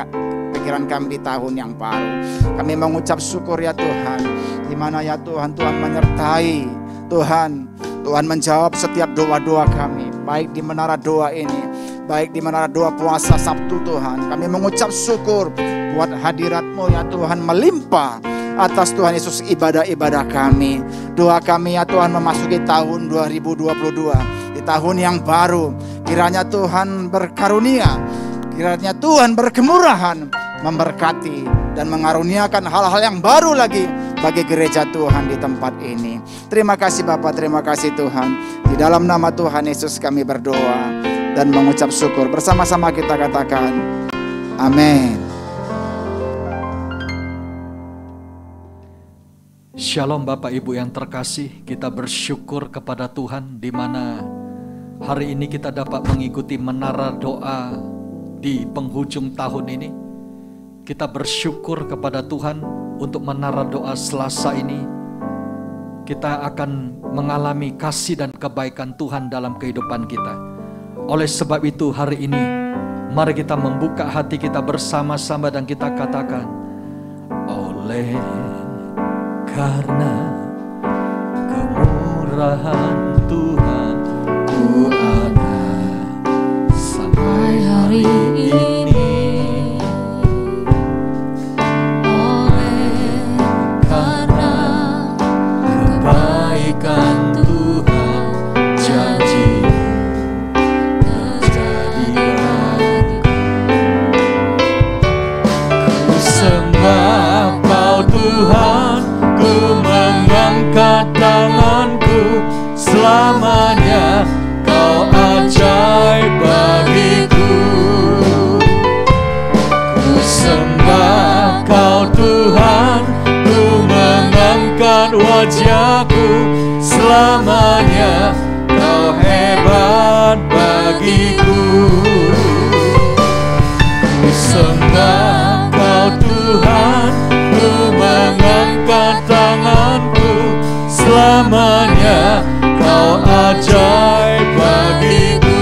kami di tahun yang baru. Kami mengucap syukur ya Tuhan. Di mana ya Tuhan, Tuhan menyertai Tuhan. Tuhan menjawab setiap doa-doa kami. Baik di menara doa ini, baik di menara doa puasa Sabtu Tuhan. Kami mengucap syukur buat hadirat-Mu ya Tuhan melimpah atas Tuhan Yesus ibadah-ibadah kami. Doa kami ya Tuhan memasuki tahun 2022. Di tahun yang baru. Kiranya Tuhan berkarunia. Kiranya Tuhan berkemurahan. Memberkati dan mengaruniakan hal-hal yang baru lagi bagi gereja Tuhan di tempat ini. Terima kasih Bapa, terima kasih Tuhan. Di dalam nama Tuhan Yesus kami berdoa dan mengucap syukur. Bersama-sama kita katakan amin. Shalom Bapak Ibu yang terkasih, kita bersyukur kepada Tuhan di mana hari ini kita dapat mengikuti menara doa di penghujung tahun ini. Kita bersyukur kepada Tuhan untuk menara doa Selasa ini. Kita akan mengalami kasih dan kebaikan Tuhan dalam kehidupan kita. Oleh sebab itu hari ini mari kita membuka hati kita bersama-sama dan kita katakan, oleh karena kemurahan Tuhan ku ada sampai hari ini. Oleh karena kebaikan Tuhan janji terjadi bagiku. Ku sembah Kau Tuhan, ku mengangkat tanganku, selamanya Kau ajaib bagiku. Ku sembah Kau Tuhan, ku mengangkat wajahku, selamanya Kau hebat bagiku. Ku sembah Kau Tuhan, ku mengangkat tanganku, selamanya Kau ajaib bagiku.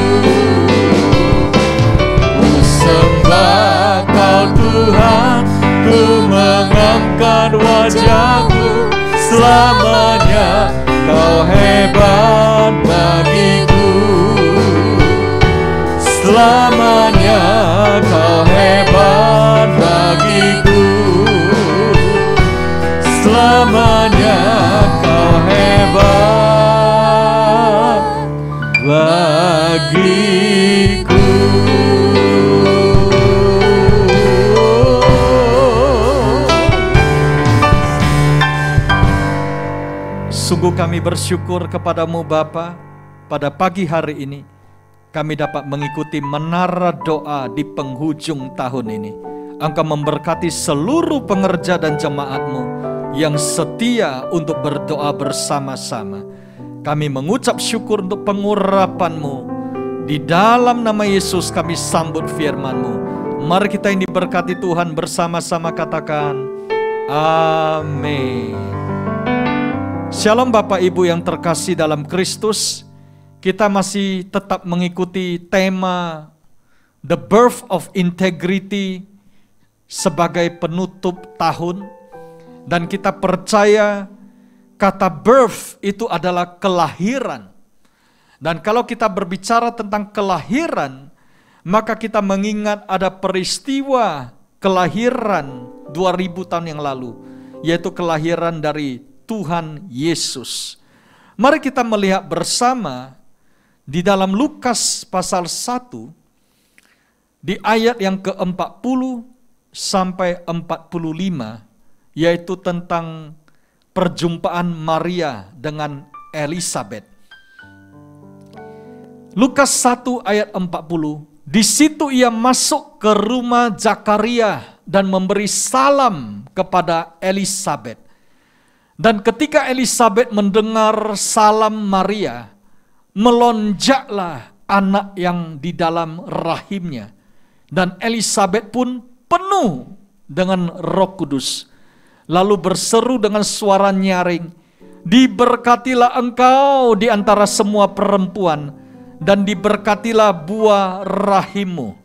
Ku sembah Kau Tuhan, ku mengangkat wajahku, selamanya Kau hebat bagiku. Selamanya Kau hebat bagiku. Selamanya Kau hebat bagiku. Sungguh kami bersyukur kepadamu Bapa, pada pagi hari ini kami dapat mengikuti menara doa di penghujung tahun ini. Engkau memberkati seluruh pengerja dan jemaat-Mu yang setia untuk berdoa bersama-sama. Kami mengucap syukur untuk pengurapan-Mu. Di dalam nama Yesus kami sambut firman-Mu. Mari kita yang diberkati Tuhan bersama-sama katakan amin. Shalom Bapak Ibu yang terkasih dalam Kristus. Kita masih tetap mengikuti tema The Birth of Integrity sebagai penutup tahun. Dan kita percaya kata birth itu adalah kelahiran. Dan kalau kita berbicara tentang kelahiran, maka kita mengingat ada peristiwa kelahiran 2000 tahun yang lalu, yaitu kelahiran dari Tuhan Yesus. Mari kita melihat bersama di dalam Lukas pasal 1, di ayat yang ke-40 sampai 45, yaitu tentang perjumpaan Maria dengan Elisabet. Lukas 1 ayat 40, di situ ia masuk ke rumah Zakaria dan memberi salam kepada Elisabet. Dan ketika Elisabet mendengar salam Maria, melonjaklah anak yang di dalam rahimnya. Dan Elisabet pun penuh dengan Roh Kudus. Lalu berseru dengan suara nyaring, diberkatilah engkau di antara semua perempuan, dan diberkatilah buah rahimmu.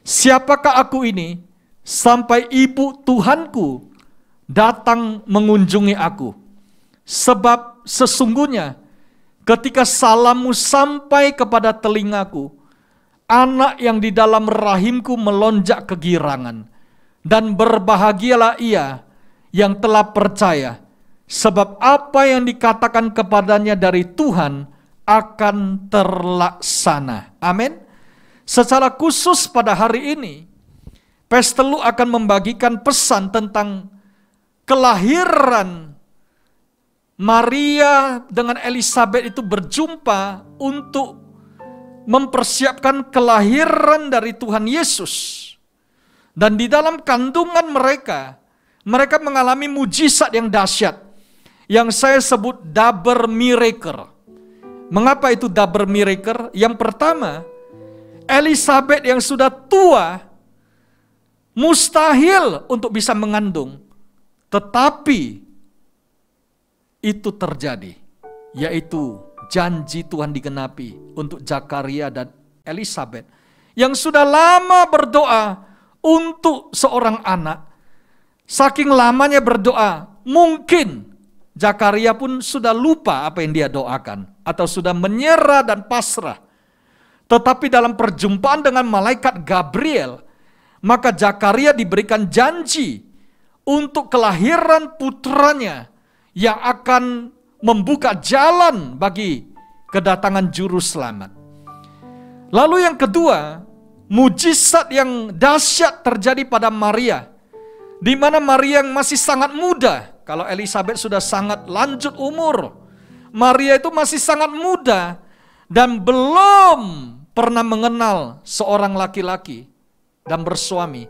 Siapakah aku ini, sampai ibu Tuhanku datang mengunjungi aku? Sebab sesungguhnya ketika salammu sampai kepada telingaku, anak yang di dalam rahimku melonjak kegirangan. Dan berbahagialah ia yang telah percaya, sebab apa yang dikatakan kepadanya dari Tuhan akan terlaksana. Amin. Secara khusus pada hari ini, Pestelu akan membagikan pesan tentang kelahiran Maria dengan Elisabet itu berjumpa untuk mempersiapkan kelahiran dari Tuhan Yesus. Dan di dalam kandungan mereka mengalami mujizat yang dahsyat, yang saya sebut double miracle. Mengapa itu double miracle? Yang pertama, Elisabet yang sudah tua, mustahil untuk bisa mengandung. Tetapi itu terjadi, yaitu janji Tuhan digenapi untuk Zakaria dan Elisabet yang sudah lama berdoa untuk seorang anak. Saking lamanya berdoa, mungkin Zakaria pun sudah lupa apa yang dia doakan, atau sudah menyerah dan pasrah. Tetapi dalam perjumpaan dengan malaikat Gabriel, maka Zakaria diberikan janji untuk kelahiran putranya yang akan membuka jalan bagi kedatangan juru selamat. Lalu yang kedua, mujizat yang dahsyat terjadi pada Maria, di mana Maria yang masih sangat muda. Kalau Elisabet sudah sangat lanjut umur, Maria itu masih sangat muda dan belum pernah mengenal seorang laki-laki dan bersuami.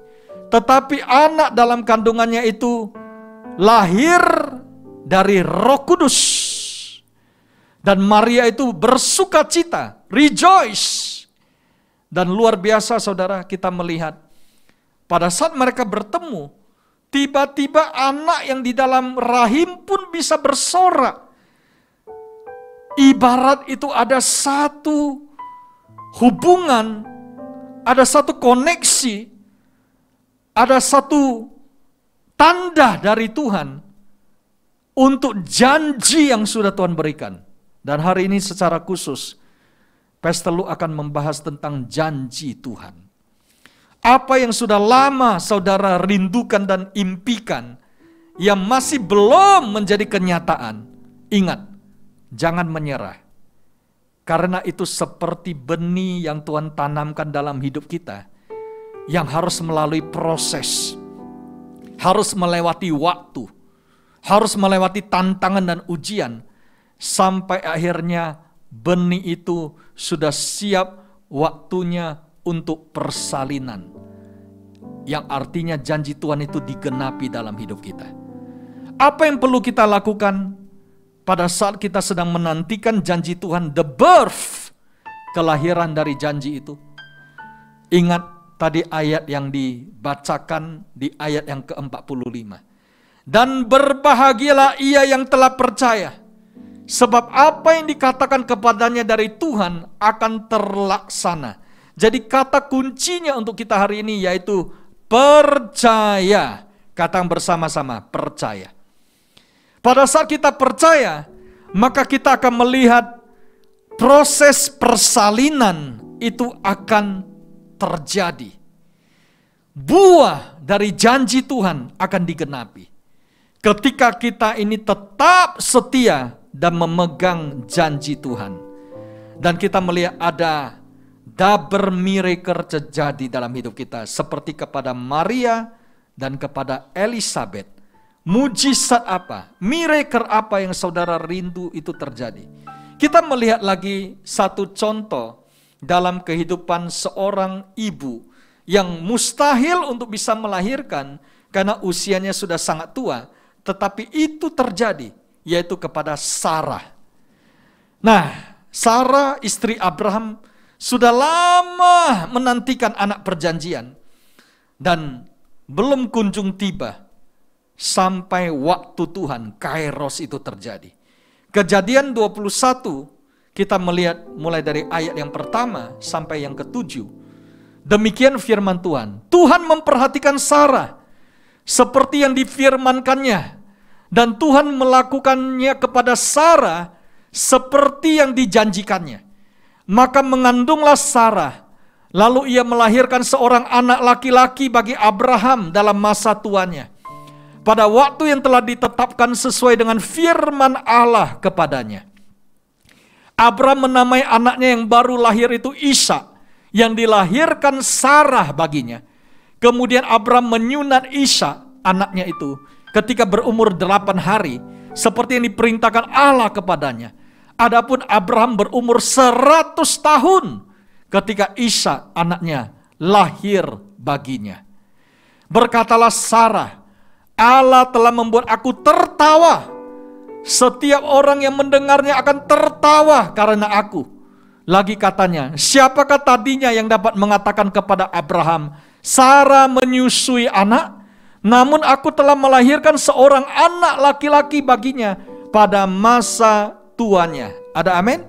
Tetapi anak dalam kandungannya itu lahir dari Roh Kudus. Dan Maria itu bersuka cita, rejoice. Dan luar biasa saudara, kita melihat pada saat mereka bertemu, tiba-tiba anak yang di dalam rahim pun bisa bersorak. Ibarat itu ada satu hubungan, ada satu koneksi, ada satu tanda dari Tuhan untuk janji yang sudah Tuhan berikan. Dan hari ini secara khusus, Pestelu akan membahas tentang janji Tuhan. Apa yang sudah lama saudara rindukan dan impikan, yang masih belum menjadi kenyataan, ingat, jangan menyerah. Karena itu seperti benih yang Tuhan tanamkan dalam hidup kita, yang harus melalui proses, harus melewati waktu, harus melewati tantangan dan ujian, sampai akhirnya benih itu sudah siap waktunya untuk persalinan, yang artinya janji Tuhan itu digenapi dalam hidup kita. Apa yang perlu kita lakukan pada saat kita sedang menantikan janji Tuhan, the birth, kelahiran dari janji itu? Ingat tadi ayat yang dibacakan di ayat yang ke-45. Dan berbahagialah ia yang telah percaya, sebab apa yang dikatakan kepadanya dari Tuhan akan terlaksana. Jadi kata kuncinya untuk kita hari ini yaitu percaya. Kata bersama-sama, percaya. Pada saat kita percaya, maka kita akan melihat proses persalinan itu akan terjadi. Buah dari janji Tuhan akan digenapi. Ketika kita ini tetap setia dan memegang janji Tuhan. Dan kita melihat ada double miracle terjadi dalam hidup kita. Seperti kepada Maria dan kepada Elizabeth. Mujizat apa? Miracle apa yang saudara rindu itu terjadi? Kita melihat lagi satu contoh dalam kehidupan seorang ibu yang mustahil untuk bisa melahirkan karena usianya sudah sangat tua, tetapi itu terjadi, yaitu kepada Sarah. Nah, Sarah istri Abraham sudah lama menantikan anak perjanjian dan belum kunjung tiba sampai waktu Tuhan, Kairos itu terjadi. Kejadian 21 kita melihat mulai dari ayat yang pertama sampai yang ke-7. Demikian firman Tuhan. Tuhan memperhatikan Sarah seperti yang difirmankannya. Dan Tuhan melakukannya kepada Sarah seperti yang dijanjikannya. Maka mengandunglah Sarah. Lalu ia melahirkan seorang anak laki-laki bagi Abraham dalam masa tuanya. Pada waktu yang telah ditetapkan sesuai dengan firman Allah kepadanya. Abraham menamai anaknya yang baru lahir itu Ishak, yang dilahirkan Sarah baginya. Kemudian Abraham menyunat Ishak, anaknya itu, ketika berumur 8 hari, seperti yang diperintahkan Allah kepadanya. Adapun Abraham berumur 100 tahun, ketika Ishak, anaknya, lahir baginya. Berkatalah Sarah, Allah telah membuat aku tertawa. Setiap orang yang mendengarnya akan tertawa karena aku. Lagi katanya, siapakah tadinya yang dapat mengatakan kepada Abraham, Sarah menyusui anak? Namun aku telah melahirkan seorang anak laki-laki baginya pada masa tuanya. Ada amin?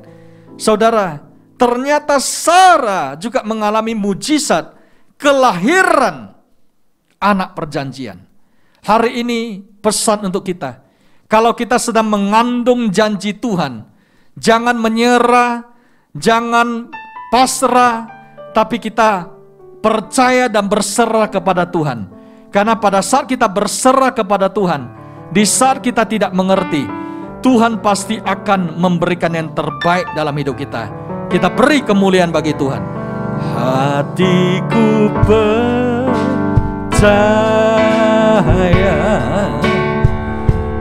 Saudara, ternyata Sarah juga mengalami mujizat kelahiran anak perjanjian. Hari ini pesan untuk kita. Kalau kita sedang mengandung janji Tuhan, jangan menyerah, jangan pasrah, tapi kita percaya dan berserah kepada Tuhan. Karena pada saat kita berserah kepada Tuhan, di saat kita tidak mengerti, Tuhan pasti akan memberikan yang terbaik dalam hidup kita. Kita beri kemuliaan bagi Tuhan. Hatiku percaya,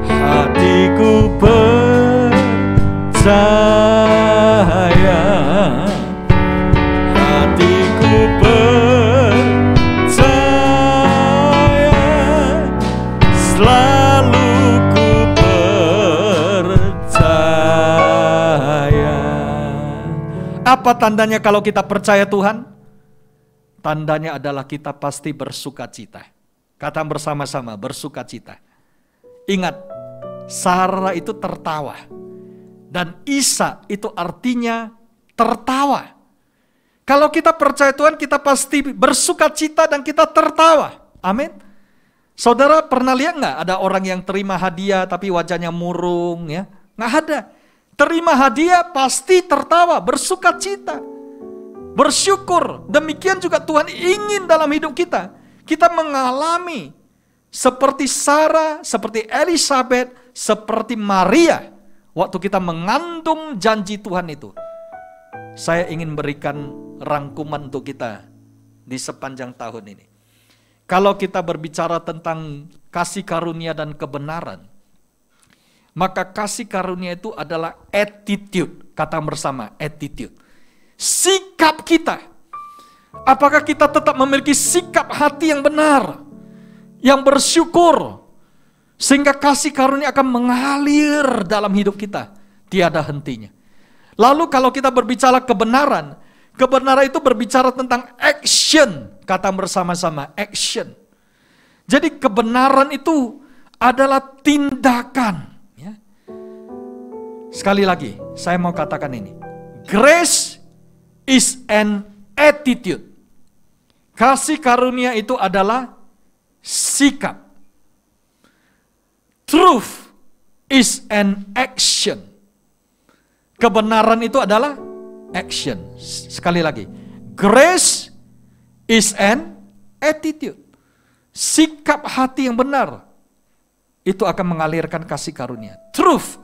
hatiku percaya, hatiku percaya, selalu ku percaya. Apa tandanya kalau kita percaya Tuhan? Tandanya adalah kita pasti bersuka cita. Kata bersama-sama, bersuka cita. Ingat, Sarah itu tertawa. Dan Ishak itu artinya tertawa. Kalau kita percaya Tuhan, kita pasti bersuka cita dan kita tertawa. Amin. Saudara pernah lihat nggak ada orang yang terima hadiah tapi wajahnya murung ya? Nggak ada. Terima hadiah pasti tertawa, bersuka cita. Bersyukur. Demikian juga Tuhan ingin dalam hidup kita. Kita mengalami seperti Sarah, seperti Elizabeth, seperti Maria. Waktu kita mengandung janji Tuhan itu. Saya ingin berikan rangkuman untuk kita di sepanjang tahun ini. Kalau kita berbicara tentang kasih karunia dan kebenaran, maka kasih karunia itu adalah attitude. Kata bersama, attitude. Sikap kita. Apakah kita tetap memiliki sikap hati yang benar, yang bersyukur, sehingga kasih karunia akan mengalir dalam hidup kita, tiada hentinya. Lalu kalau kita berbicara kebenaran, kebenaran itu berbicara tentang action. Kata bersama-sama, action. Jadi kebenaran itu adalah tindakan. Ya. Sekali lagi, saya mau katakan ini. Grace is an attitude. Kasih karunia itu adalah sikap. Truth is an action. Kebenaran itu adalah action. Sekali lagi, grace is an attitude. Sikap hati yang benar itu akan mengalirkan kasih karunia. Truth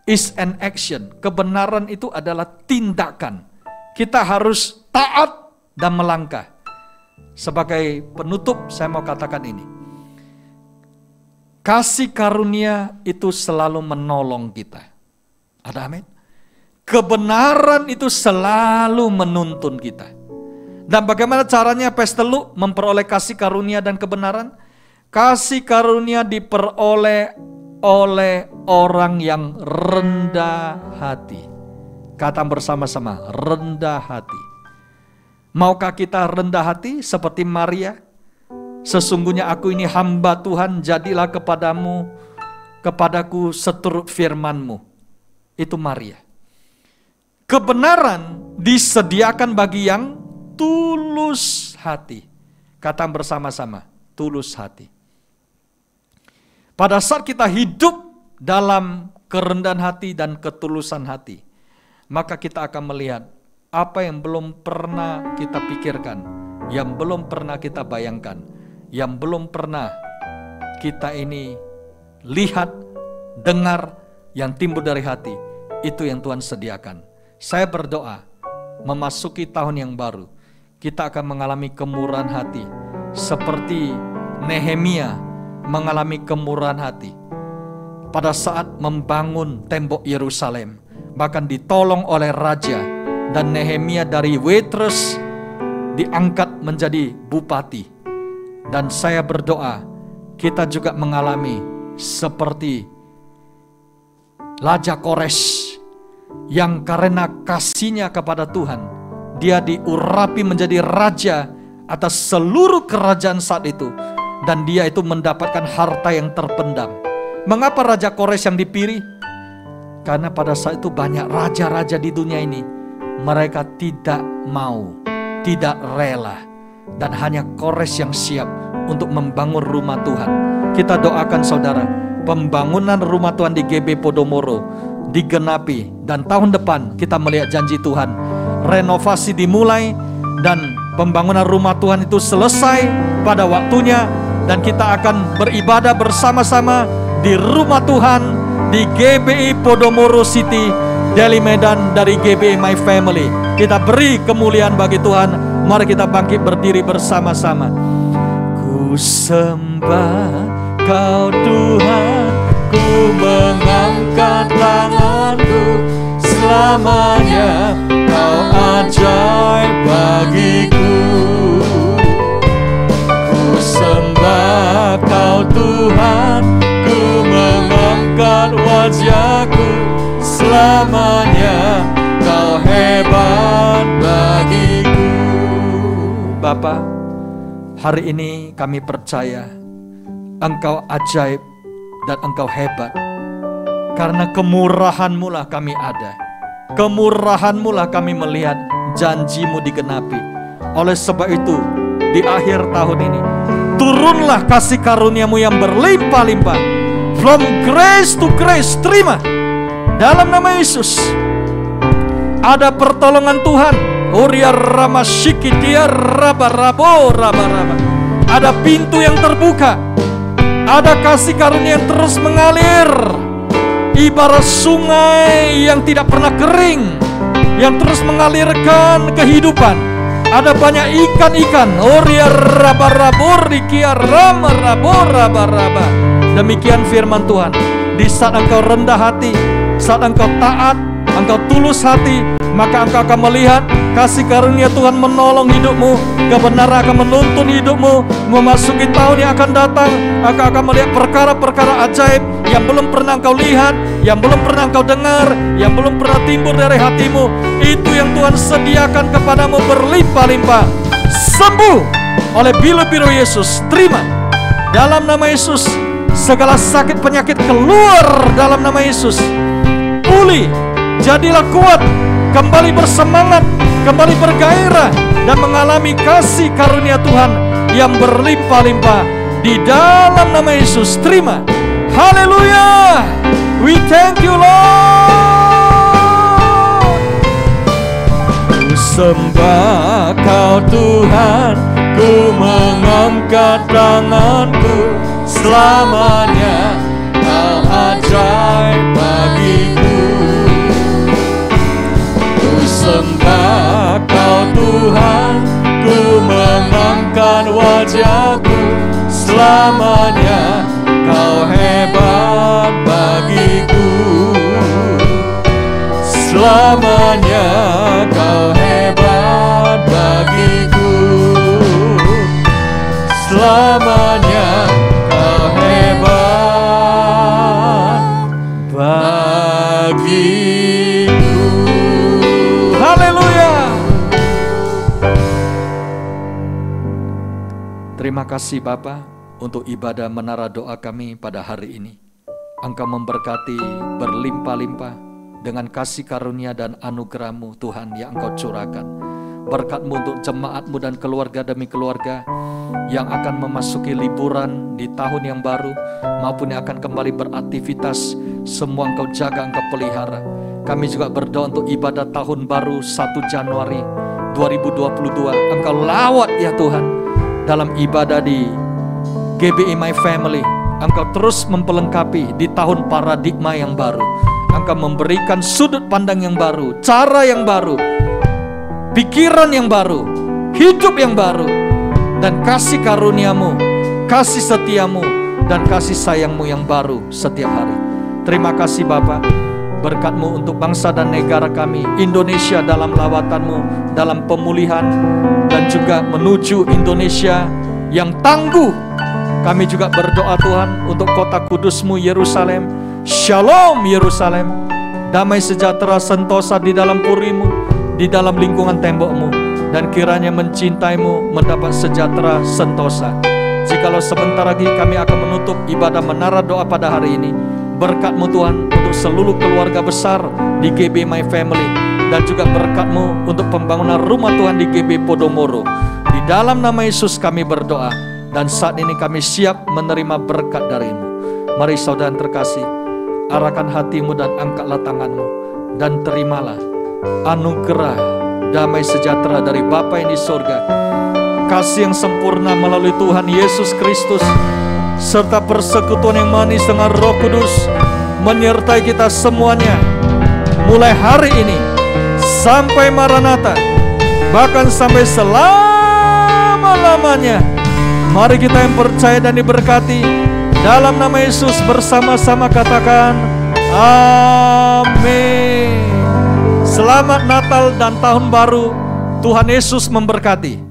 is an action. Kebenaran itu adalah tindakan. Kita harus taat dan melangkah. Sebagai penutup saya mau katakan ini. Kasih karunia itu selalu menolong kita. Ada amin? Kebenaran itu selalu menuntun kita. Dan bagaimana caranya Pestelu memperoleh kasih karunia dan kebenaran? Kasih karunia diperoleh oleh orang yang rendah hati. Kata bersama-sama, rendah hati. Maukah kita rendah hati seperti Maria? Sesungguhnya aku ini hamba Tuhan, jadilah kepadaku seturut firman-Mu. Itu Maria. Kebenaran disediakan bagi yang tulus hati. Kata bersama-sama, tulus hati. Pada saat kita hidup dalam kerendahan hati dan ketulusan hati, maka kita akan melihat apa yang belum pernah kita pikirkan, yang belum pernah kita bayangkan, yang belum pernah kita ini lihat, dengar, yang timbul dari hati. Itu yang Tuhan sediakan. Saya berdoa, memasuki tahun yang baru, kita akan mengalami kemurahan hati. Seperti Nehemia mengalami kemurahan hati. Pada saat membangun tembok Yerusalem, bahkan ditolong oleh raja. Dan Nehemia dari waitress diangkat menjadi bupati. Dan saya berdoa, kita juga mengalami seperti Raja Kores, yang karena kasihnya kepada Tuhan, dia diurapi menjadi raja atas seluruh kerajaan saat itu. Dan dia itu mendapatkan harta yang terpendam. Mengapa Raja Kores yang dipilih? Karena pada saat itu banyak raja-raja di dunia ini, mereka tidak mau, tidak rela. Dan hanya Kores yang siap untuk membangun rumah Tuhan. Kita doakan saudara, pembangunan rumah Tuhan di GB Podomoro digenapi, dan tahun depan kita melihat janji Tuhan, renovasi dimulai dan pembangunan rumah Tuhan itu selesai pada waktunya, dan kita akan beribadah bersama-sama di rumah Tuhan di GBI Podomoro City, Deli Medan, dari GBI My Family. Kita beri kemuliaan bagi Tuhan. Mari kita bangkit berdiri bersama-sama. Ku sembah Kau Tuhan, ku mengangkat tanganku, selamanya Kau ajaib bagiku. Ku sembah Kau Tuhan, ku mengangkat wajahku, selamanya Kau hebat bagiku. Bapa, hari ini kami percaya Engkau ajaib dan Engkau hebat. Karena kemurahan-Mu lah kami ada. Kemurahan-Mu lah kami melihat janji-Mu digenapi. Oleh sebab itu, di akhir tahun ini, turunlah kasih karunia-Mu yang berlimpah-limpah. From grace to grace, terima. Dalam nama Yesus, ada pertolongan Tuhan. Uria rama shikitia raba rabo raba raba. Ada pintu yang terbuka. Ada kasih karunia yang terus mengalir, ibarat sungai yang tidak pernah kering, yang terus mengalirkan kehidupan. Ada banyak ikan-ikan. Oria rabarabor dikia rama rabor rabaraba. Demikian firman Tuhan. Di saat engkau rendah hati, saat engkau taat, engkau tulus hati, maka engkau akan melihat kasih karunia Tuhan menolong hidupmu. Kebenaran akan menuntun hidupmu. Memasuki tahun yang akan datang, engkau akan melihat perkara-perkara ajaib yang belum pernah engkau lihat, yang belum pernah engkau dengar, yang belum pernah timbul dari hatimu. Itu yang Tuhan sediakan kepadamu berlimpah-limpah. Sembuh oleh bilu-bilu Yesus. Terima dalam nama Yesus. Segala sakit penyakit keluar dalam nama Yesus. Pulih, jadilah kuat, kembali bersemangat, kembali bergairah, dan mengalami kasih karunia Tuhan yang berlimpah-limpah di dalam nama Yesus. Terima. Haleluya. We thank you Lord. sembah Kau Tuhan, ku mengangkat tanganku, selamanya Kau ajaib bagiku. Ku sembah Kau Tuhan, ku mengangkat wajahku, selamanya Kau hebat bagiku. Selamanya Kau hebat bagiku. Selamanya Kau hebat bagiku. Haleluya. Terima kasih Bapa untuk ibadah menara doa kami pada hari ini. Engkau memberkati berlimpah-limpah dengan kasih karunia dan anugerah-Mu Tuhan yang Engkau curahkan. Berkat-Mu untuk jemaat-Mu dan keluarga demi keluarga yang akan memasuki liburan di tahun yang baru maupun yang akan kembali beraktivitas, semua Engkau jaga, Engkau pelihara. Kami juga berdoa untuk ibadah tahun baru 1 Januari 2022. Engkau lawat ya Tuhan dalam ibadah di GBI My Family. Engkau terus mempelengkapi di tahun paradigma yang baru. Engkau memberikan sudut pandang yang baru, cara yang baru, pikiran yang baru, hidup yang baru, dan kasih karunia-Mu, kasih setia-Mu, dan kasih sayang-Mu yang baru setiap hari. Terima kasih Bapa. Berkat-Mu untuk bangsa dan negara kami, Indonesia dalam lawatan-Mu, dalam pemulihan, dan juga menuju Indonesia yang tangguh. Kami juga berdoa Tuhan untuk kota kudus-Mu Yerusalem. Shalom Yerusalem, damai sejahtera sentosa di dalam puri-Mu, di dalam lingkungan tembok-Mu, dan kiranya mencintai-Mu mendapat sejahtera sentosa. Jikalau sebentar lagi kami akan menutup ibadah menara doa pada hari ini, berkat-Mu Tuhan untuk seluruh keluarga besar di GB My Family, dan juga berkat-Mu untuk pembangunan rumah Tuhan di GB Podomoro. Di dalam nama Yesus kami berdoa, dan saat ini kami siap menerima berkat dari-Mu. Mari saudara terkasih, arahkan hatimu dan angkatlah tanganmu, dan terimalah anugerah damai sejahtera dari Bapa yang di sorga, kasih yang sempurna melalui Tuhan Yesus Kristus, serta persekutuan yang manis dengan Roh Kudus menyertai kita semuanya mulai hari ini sampai Maranatha, bahkan sampai selama-lamanya. Mari kita yang percaya dan diberkati dalam nama Yesus bersama-sama katakan amin. Selamat Natal dan Tahun Baru. Tuhan Yesus memberkati.